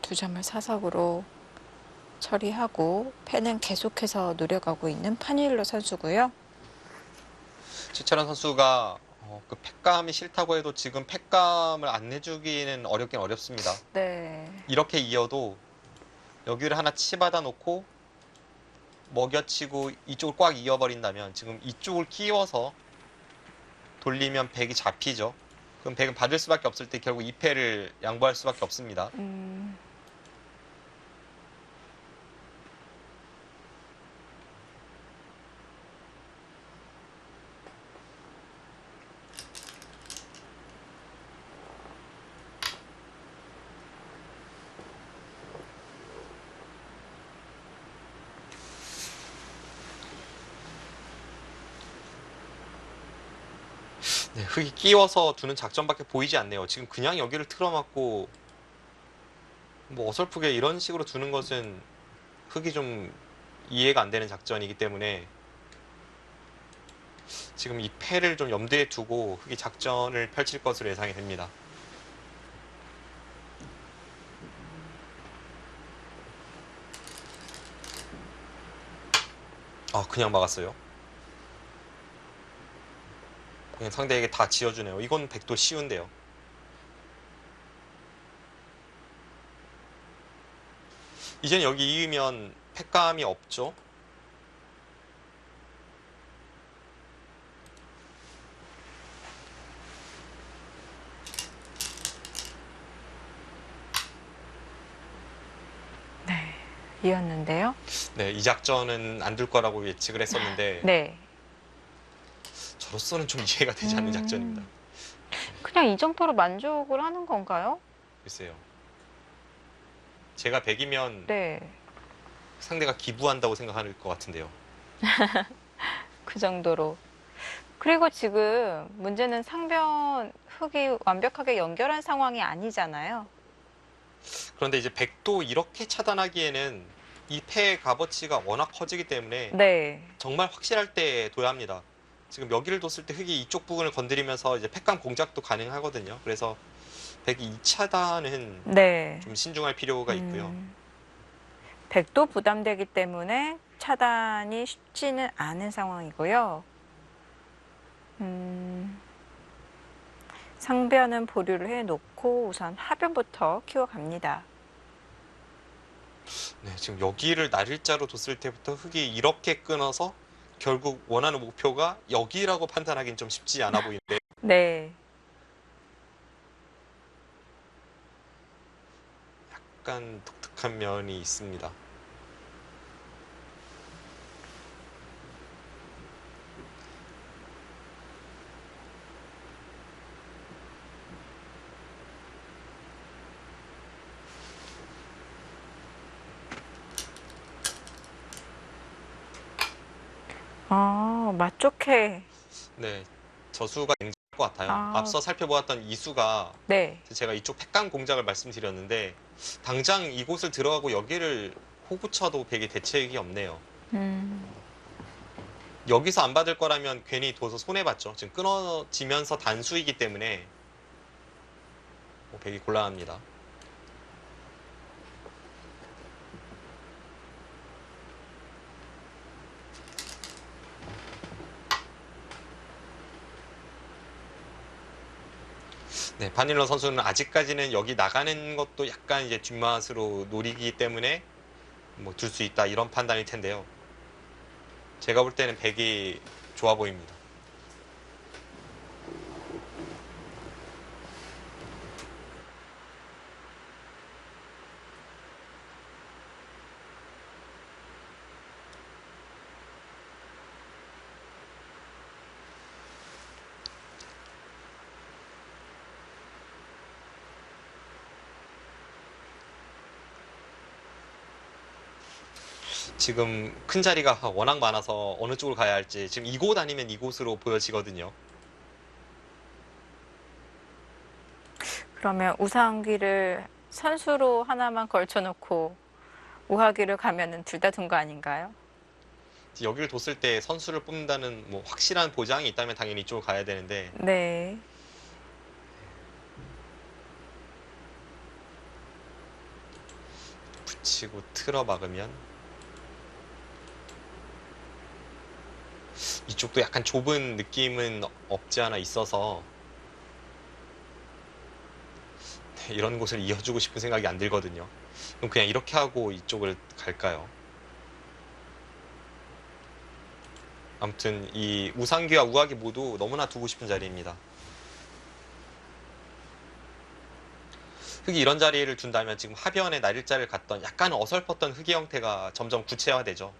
Speaker 1: 두 점을 사석으로 처리하고 패는 계속해서 노려가고 있는 파니일로 선수고요.
Speaker 2: 최철원 선수가 그 팩감이 싫다고 해도 지금 팩감을 안 내주기는 어렵긴 어렵습니다.
Speaker 1: 네.
Speaker 2: 이렇게 이어도 여기를 하나 치받아 놓고 먹여치고 이쪽을 꽉 이어버린다면 지금 이쪽을 끼워서 돌리면 백이 잡히죠. 그럼 백은 받을 수밖에 없을 때 결국 2패를 양보할 수밖에 없습니다. 네, 흙이 끼워서 두는 작전밖에 보이지 않네요. 지금 그냥 여기를 틀어막고 뭐 어설프게 이런 식으로 두는 것은 흙이 좀 이해가 안 되는 작전이기 때문에 지금 이 패를 좀 염두에 두고 흙이 작전을 펼칠 것으로 예상이 됩니다. 아, 그냥 막았어요. 그냥 상대에게 다 지어주네요. 이건 백도 쉬운데요. 이젠 여기 이으면 팩감이 없죠.
Speaker 1: 네. 이었는데요.
Speaker 2: 네, 이 작전은 안 둘 거라고 예측을 했었는데
Speaker 1: 네.
Speaker 2: 저로서는 좀 이해가 되지 않는 작전입니다.
Speaker 1: 그냥 이 정도로 만족을 하는 건가요?
Speaker 2: 글쎄요. 제가 100이면
Speaker 1: 네.
Speaker 2: 상대가 기부한다고 생각할 것 같은데요.
Speaker 1: 그 정도로. 그리고 지금 문제는 상변 흙이 완벽하게 연결한 상황이 아니잖아요.
Speaker 2: 그런데 이제 100도 이렇게 차단하기에는 이 패의 값어치가 워낙 커지기 때문에
Speaker 1: 네.
Speaker 2: 정말 확실할 때 둬야 합니다. 지금 여기를 뒀을 때 흙이 이쪽 부분을 건드리면서 이제 팩감 공작도 가능하거든요. 그래서 100이 2차단은
Speaker 1: 네.
Speaker 2: 좀 신중할 필요가 있고요.
Speaker 1: 100도 부담되기 때문에 차단이 쉽지는 않은 상황이고요. 상변은 보류를 해놓고 우선 하변부터 키워갑니다.
Speaker 2: 네, 지금 여기를 날일자로 뒀을 때부터 흙이 이렇게 끊어서 결국 원하는 목표가 여기라고 판단하기는 좀 쉽지 않아 보이는데
Speaker 1: 네.
Speaker 2: 약간 독특한 면이 있습니다.
Speaker 1: 맛 좋게.
Speaker 2: 네, 저수가 냉정할 것 같아요.
Speaker 1: 아.
Speaker 2: 앞서 살펴보았던 이수가
Speaker 1: 네.
Speaker 2: 제가 이쪽 팩감 공작을 말씀드렸는데 당장 이곳을 들어가고 여기를 호구쳐도 백이 대책이 없네요. 여기서 안 받을 거라면 괜히 둬서 손해봤죠. 지금 끊어지면서 단수이기 때문에 백이 곤란합니다. 네, 바닐러 선수는 아직까지는 여기 나가는 것도 약간 이제 뒷맛으로 노리기 때문에 뭐 둘 수 있다 이런 판단일 텐데요. 제가 볼 때는 백이 좋아 보입니다. 지금 큰 자리가 워낙 많아서 어느 쪽으로 가야 할지 지금 이곳 아니면 이곳으로 보여지거든요.
Speaker 1: 그러면 우상귀를 선수로 하나만 걸쳐놓고 우하귀를 가면은 둘 다 둔 거 아닌가요?
Speaker 2: 여기를 뒀을 때 선수를 뽑는다는 뭐 확실한 보장이 있다면 당연히 이쪽으로 가야 되는데
Speaker 1: 네.
Speaker 2: 붙이고 틀어 막으면 이쪽도 약간 좁은 느낌은 없지 않아 있어서 네, 이런 곳을 이어주고 싶은 생각이 안 들거든요. 그럼 그냥 이렇게 하고 이쪽을 갈까요? 아무튼 이 우상귀와 우하귀 모두 너무나 두고 싶은 자리입니다. 흙이 이런 자리를 둔다면 지금 하변에 날일자를 갔던 약간 어설펐던 흙의 형태가 점점 구체화되죠.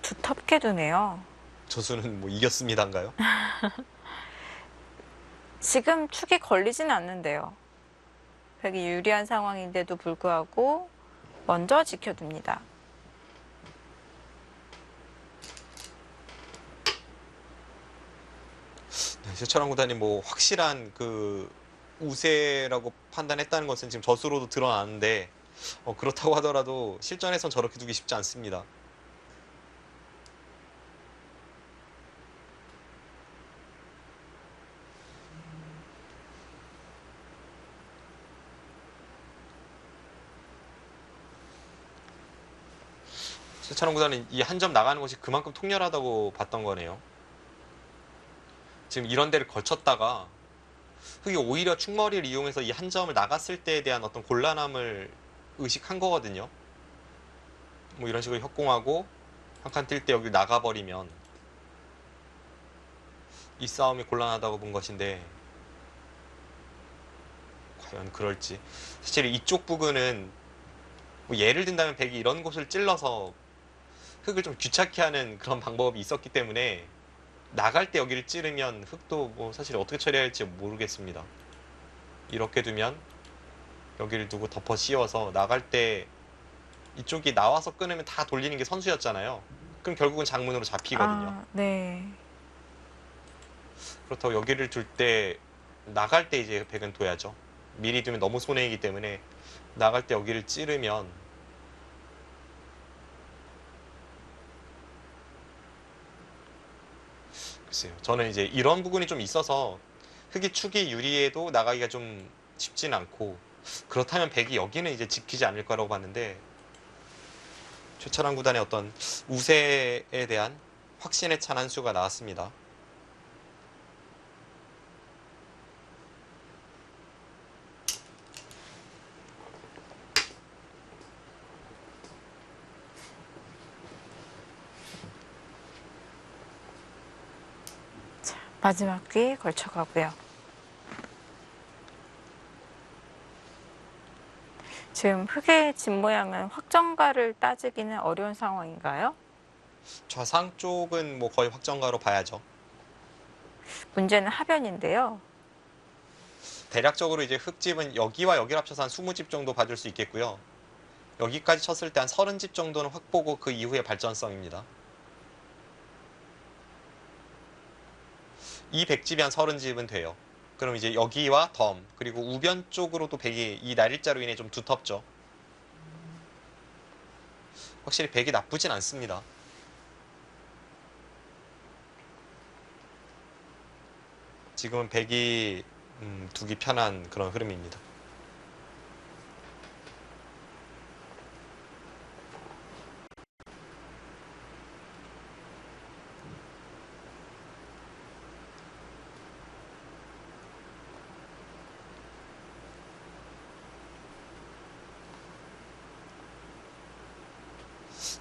Speaker 1: 두텁게 두네요.
Speaker 2: 저수는 뭐 이겼습니다인가요?
Speaker 1: 지금 축이 걸리진 않는데요. 백이 유리한 상황인데도 불구하고 먼저 지켜둡니다.
Speaker 2: 네, 세철왕 구단이 뭐 확실한 그 우세라고 판단했다는 것은 지금 저수로도 드러나는데 그렇다고 하더라도 실전에선 저렇게 두기 쉽지 않습니다. 세찬원 구단은 이 한 점 나가는 것이 그만큼 통렬하다고 봤던 거네요. 지금 이런 데를 걸쳤다가 흙이 오히려 충머리를 이용해서 이 한 점을 나갔을 때에 대한 어떤 곤란함을 의식한 거거든요. 뭐 이런 식으로 협공하고 한 칸 뛸 때 여기 나가버리면 이 싸움이 곤란하다고 본 것인데 과연 그럴지. 사실 이쪽 부근은 뭐 예를 든다면 백이 이런 곳을 찔러서 흙을 좀 귀찮게 하는 그런 방법이 있었기 때문에 나갈 때 여기를 찌르면 흙도 뭐 사실 어떻게 처리할지 모르겠습니다. 이렇게 두면 여기를 두고 덮어 씌워서 나갈 때 이쪽이 나와서 끊으면 다 돌리는 게 선수였잖아요. 그럼 결국은 장문으로 잡히거든요.
Speaker 1: 아, 네.
Speaker 2: 그렇다고 여기를 둘 때 나갈 때 이제 백은 둬야죠. 미리 두면 너무 손해이기 때문에 나갈 때 여기를 찌르면 글쎄요. 저는 이제 이런 부분이 좀 있어서 흙이 축이 유리해도 나가기가 좀 쉽진 않고 그렇다면 백이 여기는 이제 지키지 않을 거라고 봤는데 최철환 구단의 어떤 우세에 대한 확신에 찬 한 수가 나왔습니다.
Speaker 1: 마지막 귀에 걸쳐가고요. 지금 흙의 집 모양은 확정가를 따지기는 어려운 상황인가요?
Speaker 2: 좌상 쪽은 뭐 거의 확정가로 봐야죠.
Speaker 1: 문제는 하변인데요.
Speaker 2: 대략적으로 이제 흙집은 여기와 여기를 합쳐서 한 20집 정도 봐줄 수 있겠고요. 여기까지 쳤을 때 한 30집 정도는 확 보고 그 이후의 발전성입니다. 이 100집이 한 30집은 돼요. 그럼 이제 여기와 덤 그리고 우변 쪽으로도 백이 이 날일자로 인해 좀 두텁죠. 확실히 백이 나쁘진 않습니다. 지금은 백이 두기 편한 그런 흐름입니다.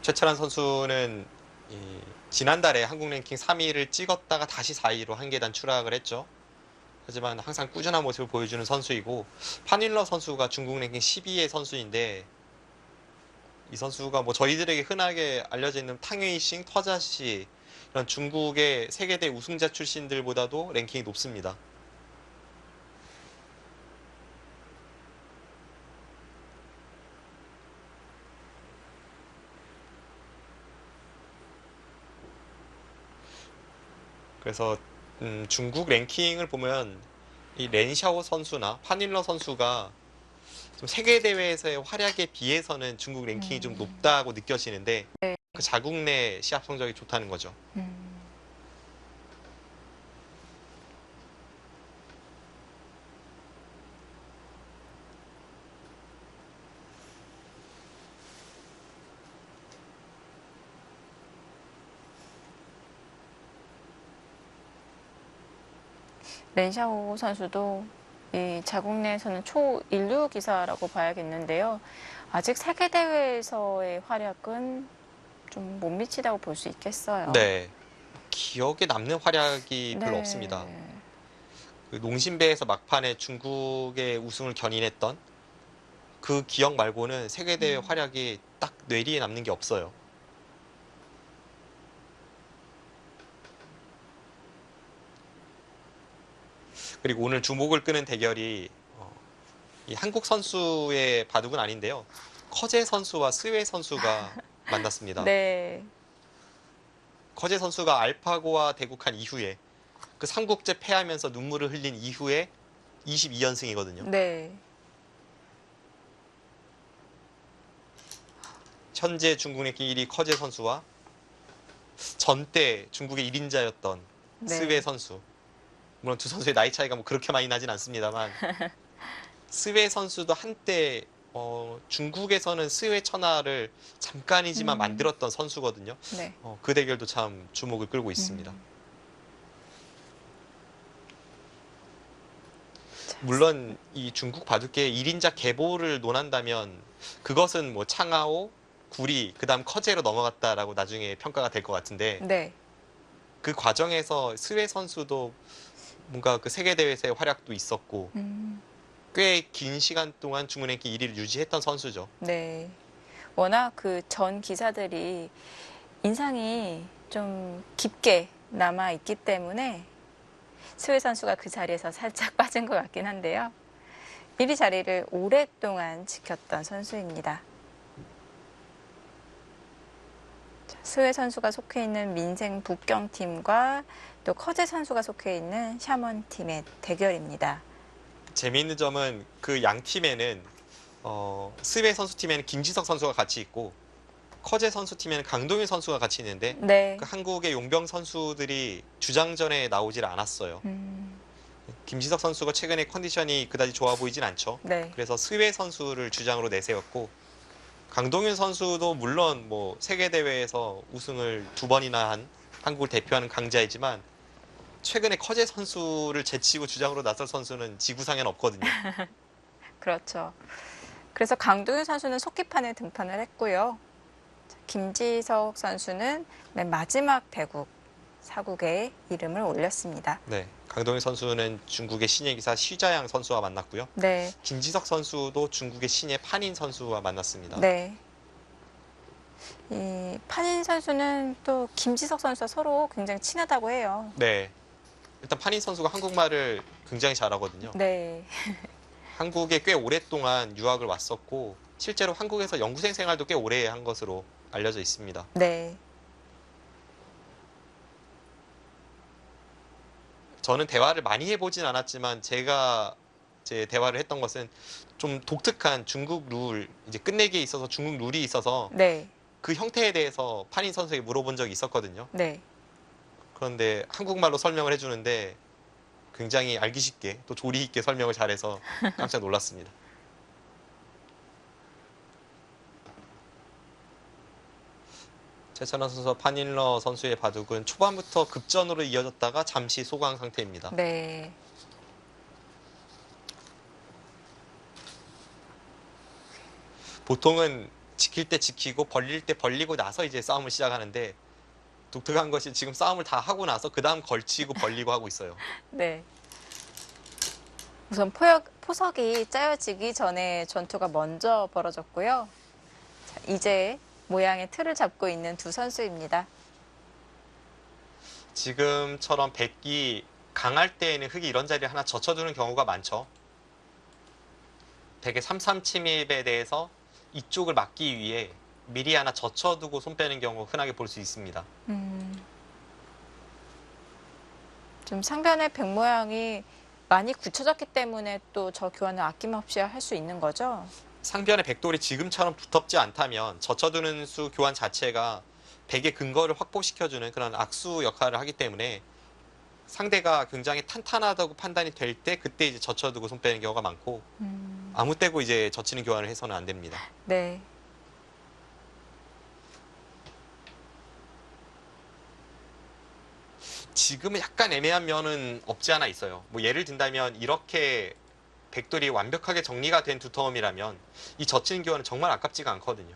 Speaker 2: 최철환 선수는 지난달에 한국 랭킹 3위를 찍었다가 다시 4위로 한 계단 추락을 했죠. 하지만 항상 꾸준한 모습을 보여주는 선수이고 판일러 선수가 중국 랭킹 12위의 선수인데 이 선수가 뭐 저희들에게 흔하게 알려져 있는 탕웨이싱, 터자시 이런 중국의 세계대 우승자 출신들보다도 랭킹이 높습니다. 그래서 중국 랭킹을 보면 이 렌샤오 선수나 판일러 선수가 좀 세계 대회에서의 활약에 비해서는 중국 랭킹이 좀 높다고 느껴지는데
Speaker 1: 네.
Speaker 2: 그 자국 내 시합 성적이 좋다는 거죠.
Speaker 1: 렌샤오 선수도 이 자국 내에서는 초인류 기사라고 봐야겠는데요. 아직 세계 대회에서의 활약은 좀 못 미치다고 볼 수 있겠어요.
Speaker 2: 네. 기억에 남는 활약이 별로
Speaker 1: 네.
Speaker 2: 없습니다. 그 농심배에서 막판에 중국의 우승을 견인했던 그 기억 말고는 세계대회 활약이 딱 뇌리에 남는 게 없어요. 그리고 오늘 주목을 끄는 대결이 이 한국 선수의 바둑은 아닌데요. 커제 선수와 스웨 선수가 만났습니다.
Speaker 1: 네.
Speaker 2: 커제 선수가 알파고와 대국한 이후에 그 삼국제 패하면서 눈물을 흘린 이후에 22연승이거든요.
Speaker 1: 네.
Speaker 2: 현재 중국 랭킹 1위 커제 선수와 전때 중국의 1인자였던
Speaker 1: 네.
Speaker 2: 스웨 선수. 물론 두 선수의 나이 차이가 뭐 그렇게 많이 나진 않습니다만 스웨 선수도 한때 중국에서는 스웨 천하를 잠깐이지만 만들었던 선수거든요.
Speaker 1: 네.
Speaker 2: 그 대결도 참 주목을 끌고 있습니다. 물론 이 중국 바둑계의 1인자 계보를 논한다면 그것은 뭐 창하오, 구리, 그다음 커제로 넘어갔다라고 나중에 평가가 될 것 같은데
Speaker 1: 네.
Speaker 2: 그 과정에서 스웨 선수도 뭔가 그 세계 대회에서의 활약도 있었고
Speaker 1: 음,
Speaker 2: 꽤 긴 시간 동안 중국 랭킹 1위를 유지했던 선수죠.
Speaker 1: 네. 워낙 그 전 기사들이 인상이 좀 깊게 남아 있기 때문에 스웨 선수가 그 자리에서 살짝 빠진 것 같긴 한데요. 1위 자리를 오랫동안 지켰던 선수입니다. 스웨 선수가 속해 있는 민생 북경팀과 또 커제 선수가 속해 있는 샤먼팀의 대결입니다.
Speaker 2: 재미있는 점은 그 양 팀에는 스웨 선수 팀에는 김지석 선수가 같이 있고 커제 선수 팀에는 강동윤 선수가 같이 있는데
Speaker 1: 네.
Speaker 2: 그 한국의 용병 선수들이 주장전에 나오질 않았어요. 김지석 선수가 최근에 컨디션이 그다지 좋아 보이진 않죠.
Speaker 1: 네.
Speaker 2: 그래서 스웨 선수를 주장으로 내세웠고 강동윤 선수도 물론 뭐 세계 대회에서 우승을 2번이나 한 한국을 대표하는 강자이지만 최근에 커제 선수를 제치고 주장으로 나설 선수는 지구상엔 없거든요.
Speaker 1: 그렇죠. 그래서 강동윤 선수는 속기판에 등판을 했고요. 김지석 선수는 맨 마지막 대국 사국에 이름을 올렸습니다.
Speaker 2: 네, 강동윤 선수는 중국의 신예 기사 쉬자양 선수와 만났고요.
Speaker 1: 네.
Speaker 2: 김지석 선수도 중국의 신예 판인 선수와 만났습니다.
Speaker 1: 네. 이 판인 선수는 또 김지석 선수와 서로 굉장히 친하다고 해요.
Speaker 2: 네, 일단 판인 선수가 한국말을 굉장히 잘하거든요.
Speaker 1: 네.
Speaker 2: 한국에 꽤 오랫동안 유학을 왔었고 실제로 한국에서 연구생 생활도 꽤 오래 한 것으로 알려져 있습니다.
Speaker 1: 네.
Speaker 2: 저는 대화를 많이 해보진 않았지만 제가 제 대화를 했던 것은 좀 독특한 중국 룰, 이제 끝내기에 있어서 중국 룰이 있어서
Speaker 1: 네.
Speaker 2: 그 형태에 대해서 판인 선수에게 물어본 적이 있었거든요.
Speaker 1: 네.
Speaker 2: 그런데 한국말로 설명을 해주는데 굉장히 알기 쉽게 또 조리 있게 설명을 잘해서 깜짝 놀랐습니다. 최찬원 선수와 판일러 선수의 바둑은 초반부터 급전으로 이어졌다가 잠시 소강 상태입니다.
Speaker 1: 네.
Speaker 2: 보통은 지킬 때 지키고 벌릴 때 벌리고 나서 이제 싸움을 시작하는데 독특한 것이 지금 싸움을 다 하고 나서 그 다음 걸치고 벌리고 하고 있어요.
Speaker 1: 네. 우선 포석이 짜여지기 전에 전투가 먼저 벌어졌고요. 자, 이제 모양의 틀을 잡고 있는 두 선수입니다.
Speaker 2: 지금처럼 백이 강할 때에는 흙이 이런 자리에 하나 젖혀두는 경우가 많죠. 백의 3-3 침입에 대해서 이쪽을 막기 위해 미리 하나 젖혀두고 손 빼는 경우 흔하게 볼 수 있습니다.
Speaker 1: 좀 상변의 백 모양이 많이 굳혀졌기 때문에 또 저 교환을 아낌없이 할 수 있는 거죠?
Speaker 2: 상변의 백돌이 지금처럼 두텁지 않다면 젖혀두는 수 교환 자체가 백의 근거를 확보시켜주는 그런 악수 역할을 하기 때문에 상대가 굉장히 탄탄하다고 판단이 될 때 그때 이제 젖혀두고 손 빼는 경우가 많고 아무 때고 이제 젖히는 교환을 해서는 안 됩니다.
Speaker 1: 네.
Speaker 2: 지금은 약간 애매한 면은 없지 않아 있어요. 뭐 예를 든다면 이렇게 백돌이 완벽하게 정리가 된 두터움이라면 이 젖히는 교환은 정말 아깝지가 않거든요.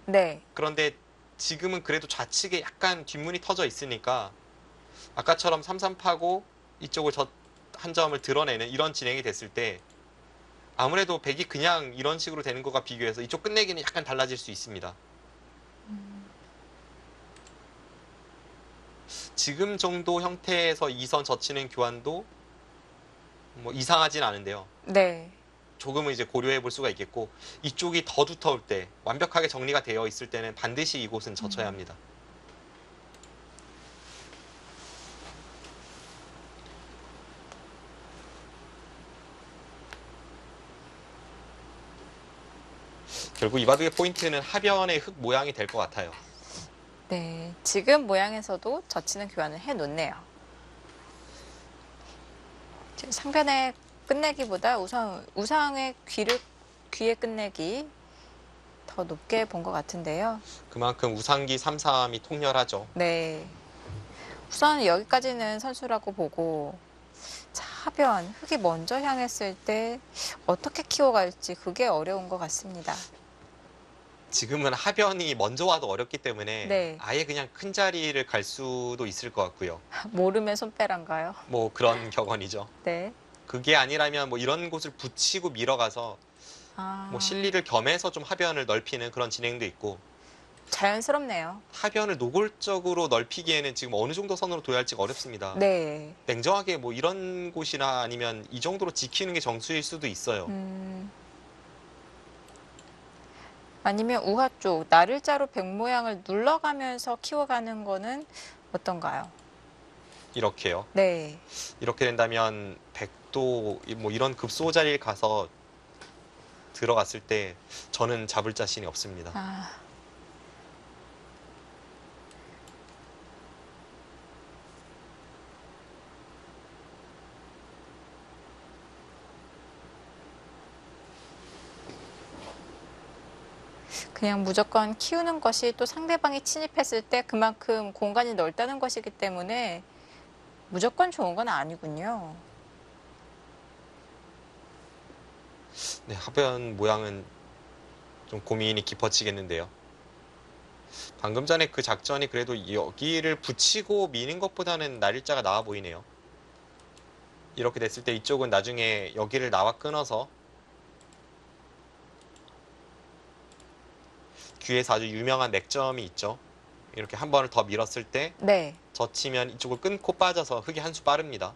Speaker 1: 네.
Speaker 2: 그런데 지금은 그래도 좌측에 약간 뒷문이 터져 있으니까 아까처럼 3-3 파고 이쪽을 한 점을 드러내는 이런 진행이 됐을 때 아무래도 백이 그냥 이런 식으로 되는 것과 비교해서 이쪽 끝내기는 약간 달라질 수 있습니다. 지금 정도 형태에서 2선 젖히는 교환도 뭐 이상하진 않은데요.
Speaker 1: 네.
Speaker 2: 조금은 이제 고려해 볼 수가 있겠고 이쪽이 더 두터울 때 완벽하게 정리가 되어 있을 때는 반드시 이곳은 젖혀야 합니다. 결국 이 바둑의 포인트는 하변의 흙 모양이 될 것 같아요.
Speaker 1: 네. 지금 모양에서도 젖히는 교환을 해 놓네요. 상변의 끝내기보다 우선 우상의 귀의 끝내기 더 높게 본 것 같은데요.
Speaker 2: 그만큼 우상기 3-3이 통렬하죠.
Speaker 1: 네. 우선 여기까지는 선수라고 보고 자, 하변, 흙이 먼저 향했을 때 어떻게 키워갈지 그게 어려운 것 같습니다.
Speaker 2: 지금은 하변이 먼저 와도 어렵기 때문에
Speaker 1: 네.
Speaker 2: 아예 그냥 큰 자리를 갈 수도 있을 것 같고요.
Speaker 1: 모르면 손빼란가요?
Speaker 2: 뭐 그런 격언이죠.
Speaker 1: 네.
Speaker 2: 그게 아니라면 뭐 이런 곳을 붙이고 밀어가서
Speaker 1: 아,
Speaker 2: 뭐 실리를 겸해서 좀 하변을 넓히는 그런 진행도 있고,
Speaker 1: 자연스럽네요.
Speaker 2: 하변을 노골적으로 넓히기에는 지금 어느 정도 선으로 둬야 할지가 어렵습니다.
Speaker 1: 네.
Speaker 2: 냉정하게 뭐 이런 곳이나 아니면 이 정도로 지키는 게 정수일 수도 있어요.
Speaker 1: 아니면 우하 쪽 나를자로 백 모양을 눌러가면서 키워가는 거는 어떤가요?
Speaker 2: 이렇게요.
Speaker 1: 네.
Speaker 2: 이렇게 된다면 백도 뭐 이런 급소 자리에 가서 들어갔을 때 저는 잡을 자신이 없습니다.
Speaker 1: 아, 그냥 무조건 키우는 것이 또 상대방이 침입했을 때 그만큼 공간이 넓다는 것이기 때문에 무조건 좋은 건 아니군요.
Speaker 2: 네, 하변 모양은 좀 고민이 깊어지겠는데요. 방금 전에 그 작전이 그래도 여기를 붙이고 미는 것보다는 날일자가 나아 보이네요. 이렇게 됐을 때 이쪽은 나중에 여기를 나와 끊어서 귀에서 아주 유명한 맥점이 있죠. 이렇게 한 번을 더 밀었을 때
Speaker 1: 네.
Speaker 2: 젖히면 이쪽을 끊고 빠져서 흙이 한 수 빠릅니다.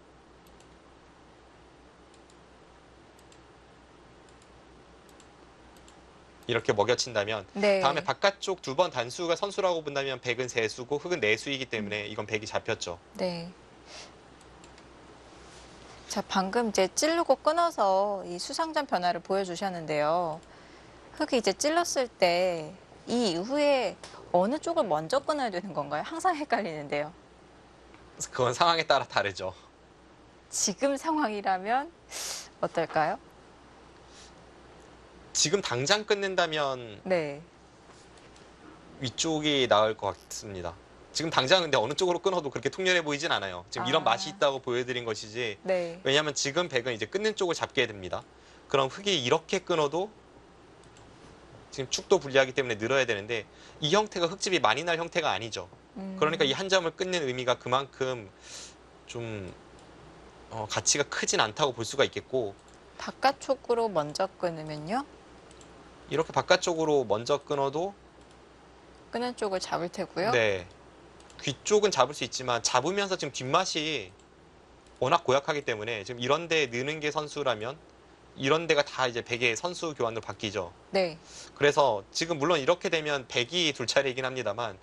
Speaker 2: 이렇게 먹여친다면
Speaker 1: 네.
Speaker 2: 다음에 바깥쪽 두 번 단수가 선수라고 본다면 백은 세수고 흙은 내수이기 때문에 이건 백이 잡혔죠.
Speaker 1: 네. 자, 방금 이제 찌르고 끊어서 이 수상전 변화를 보여주셨는데요. 흙이 이제 찔렀을 때 이 이후에 어느 쪽을 먼저 끊어야 되는 건가요? 항상 헷갈리는데요.
Speaker 2: 그래서 그건 상황에 따라 다르죠.
Speaker 1: 지금 상황이라면 어떨까요?
Speaker 2: 지금 당장 끊는다면
Speaker 1: 네.
Speaker 2: 위쪽이 나을 것 같습니다. 지금 당장 근데 어느 쪽으로 끊어도 그렇게 통렬해 보이진 않아요. 지금 이런
Speaker 1: 아.
Speaker 2: 맛이 있다고 보여드린 것이지.
Speaker 1: 네.
Speaker 2: 왜냐하면 지금 백은 이제 끊는 쪽을 잡게 됩니다. 그럼 흙이 이렇게 끊어도 지금 축도 불리하기 때문에 늘어야 되는데 이 형태가 흙집이 많이 날 형태가 아니죠. 그러니까 이 한 점을 끊는 의미가 그만큼 좀 가치가 크진 않다고 볼 수가 있겠고,
Speaker 1: 바깥쪽으로 먼저 끊으면요?
Speaker 2: 이렇게 바깥쪽으로 먼저 끊어도
Speaker 1: 끊은 쪽을 잡을 테고요.
Speaker 2: 네, 귀 쪽은 잡을 수 있지만 잡으면서 지금 뒷맛이 워낙 고약하기 때문에 지금 이런 데 느는 게 선수라면 이런 데가 다 이제 백의 선수 교환으로 바뀌죠.
Speaker 1: 네.
Speaker 2: 그래서 지금 물론 이렇게 되면 백이 둘 차례이긴 합니다만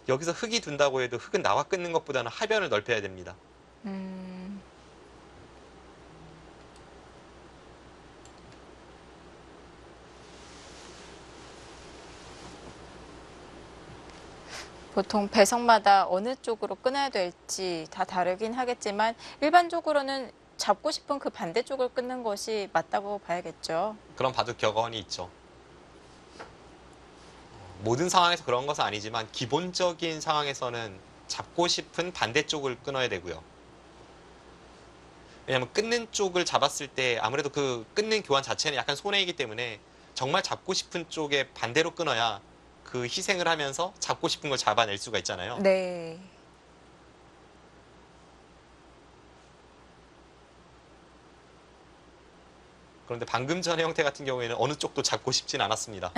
Speaker 2: 여기서 흙이 둔다고 해도 흙은 나와 끊는 것보다는 하변을 넓혀야 됩니다.
Speaker 1: 보통 배석마다 어느 쪽으로 끊어야 될지 다 다르긴 하겠지만 일반적으로는 잡고 싶은 그 반대쪽을 끊는 것이 맞다고 봐야겠죠.
Speaker 2: 그런 바둑 격언이 있죠. 모든 상황에서 그런 것은 아니지만 기본적인 상황에서는 잡고 싶은 반대쪽을 끊어야 되고요. 왜냐하면 끊는 쪽을 잡았을 때 아무래도 그 끊는 교환 자체는 약간 손해이기 때문에 정말 잡고 싶은 쪽에 반대로 끊어야 그 희생을 하면서 잡고 싶은 걸 잡아낼 수가 있잖아요.
Speaker 1: 네.
Speaker 2: 그런데 방금 전의 형태 같은 경우에는 어느 쪽도 잡고 싶진 않았습니다.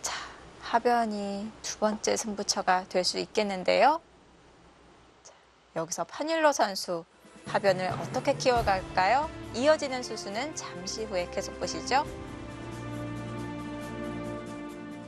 Speaker 1: 자, 하변이 두 번째 승부처가 될 수 있겠는데요. 자, 여기서 판일러 선수 하변을 어떻게 키워갈까요? 이어지는 수수는 잠시 후에 계속 보시죠.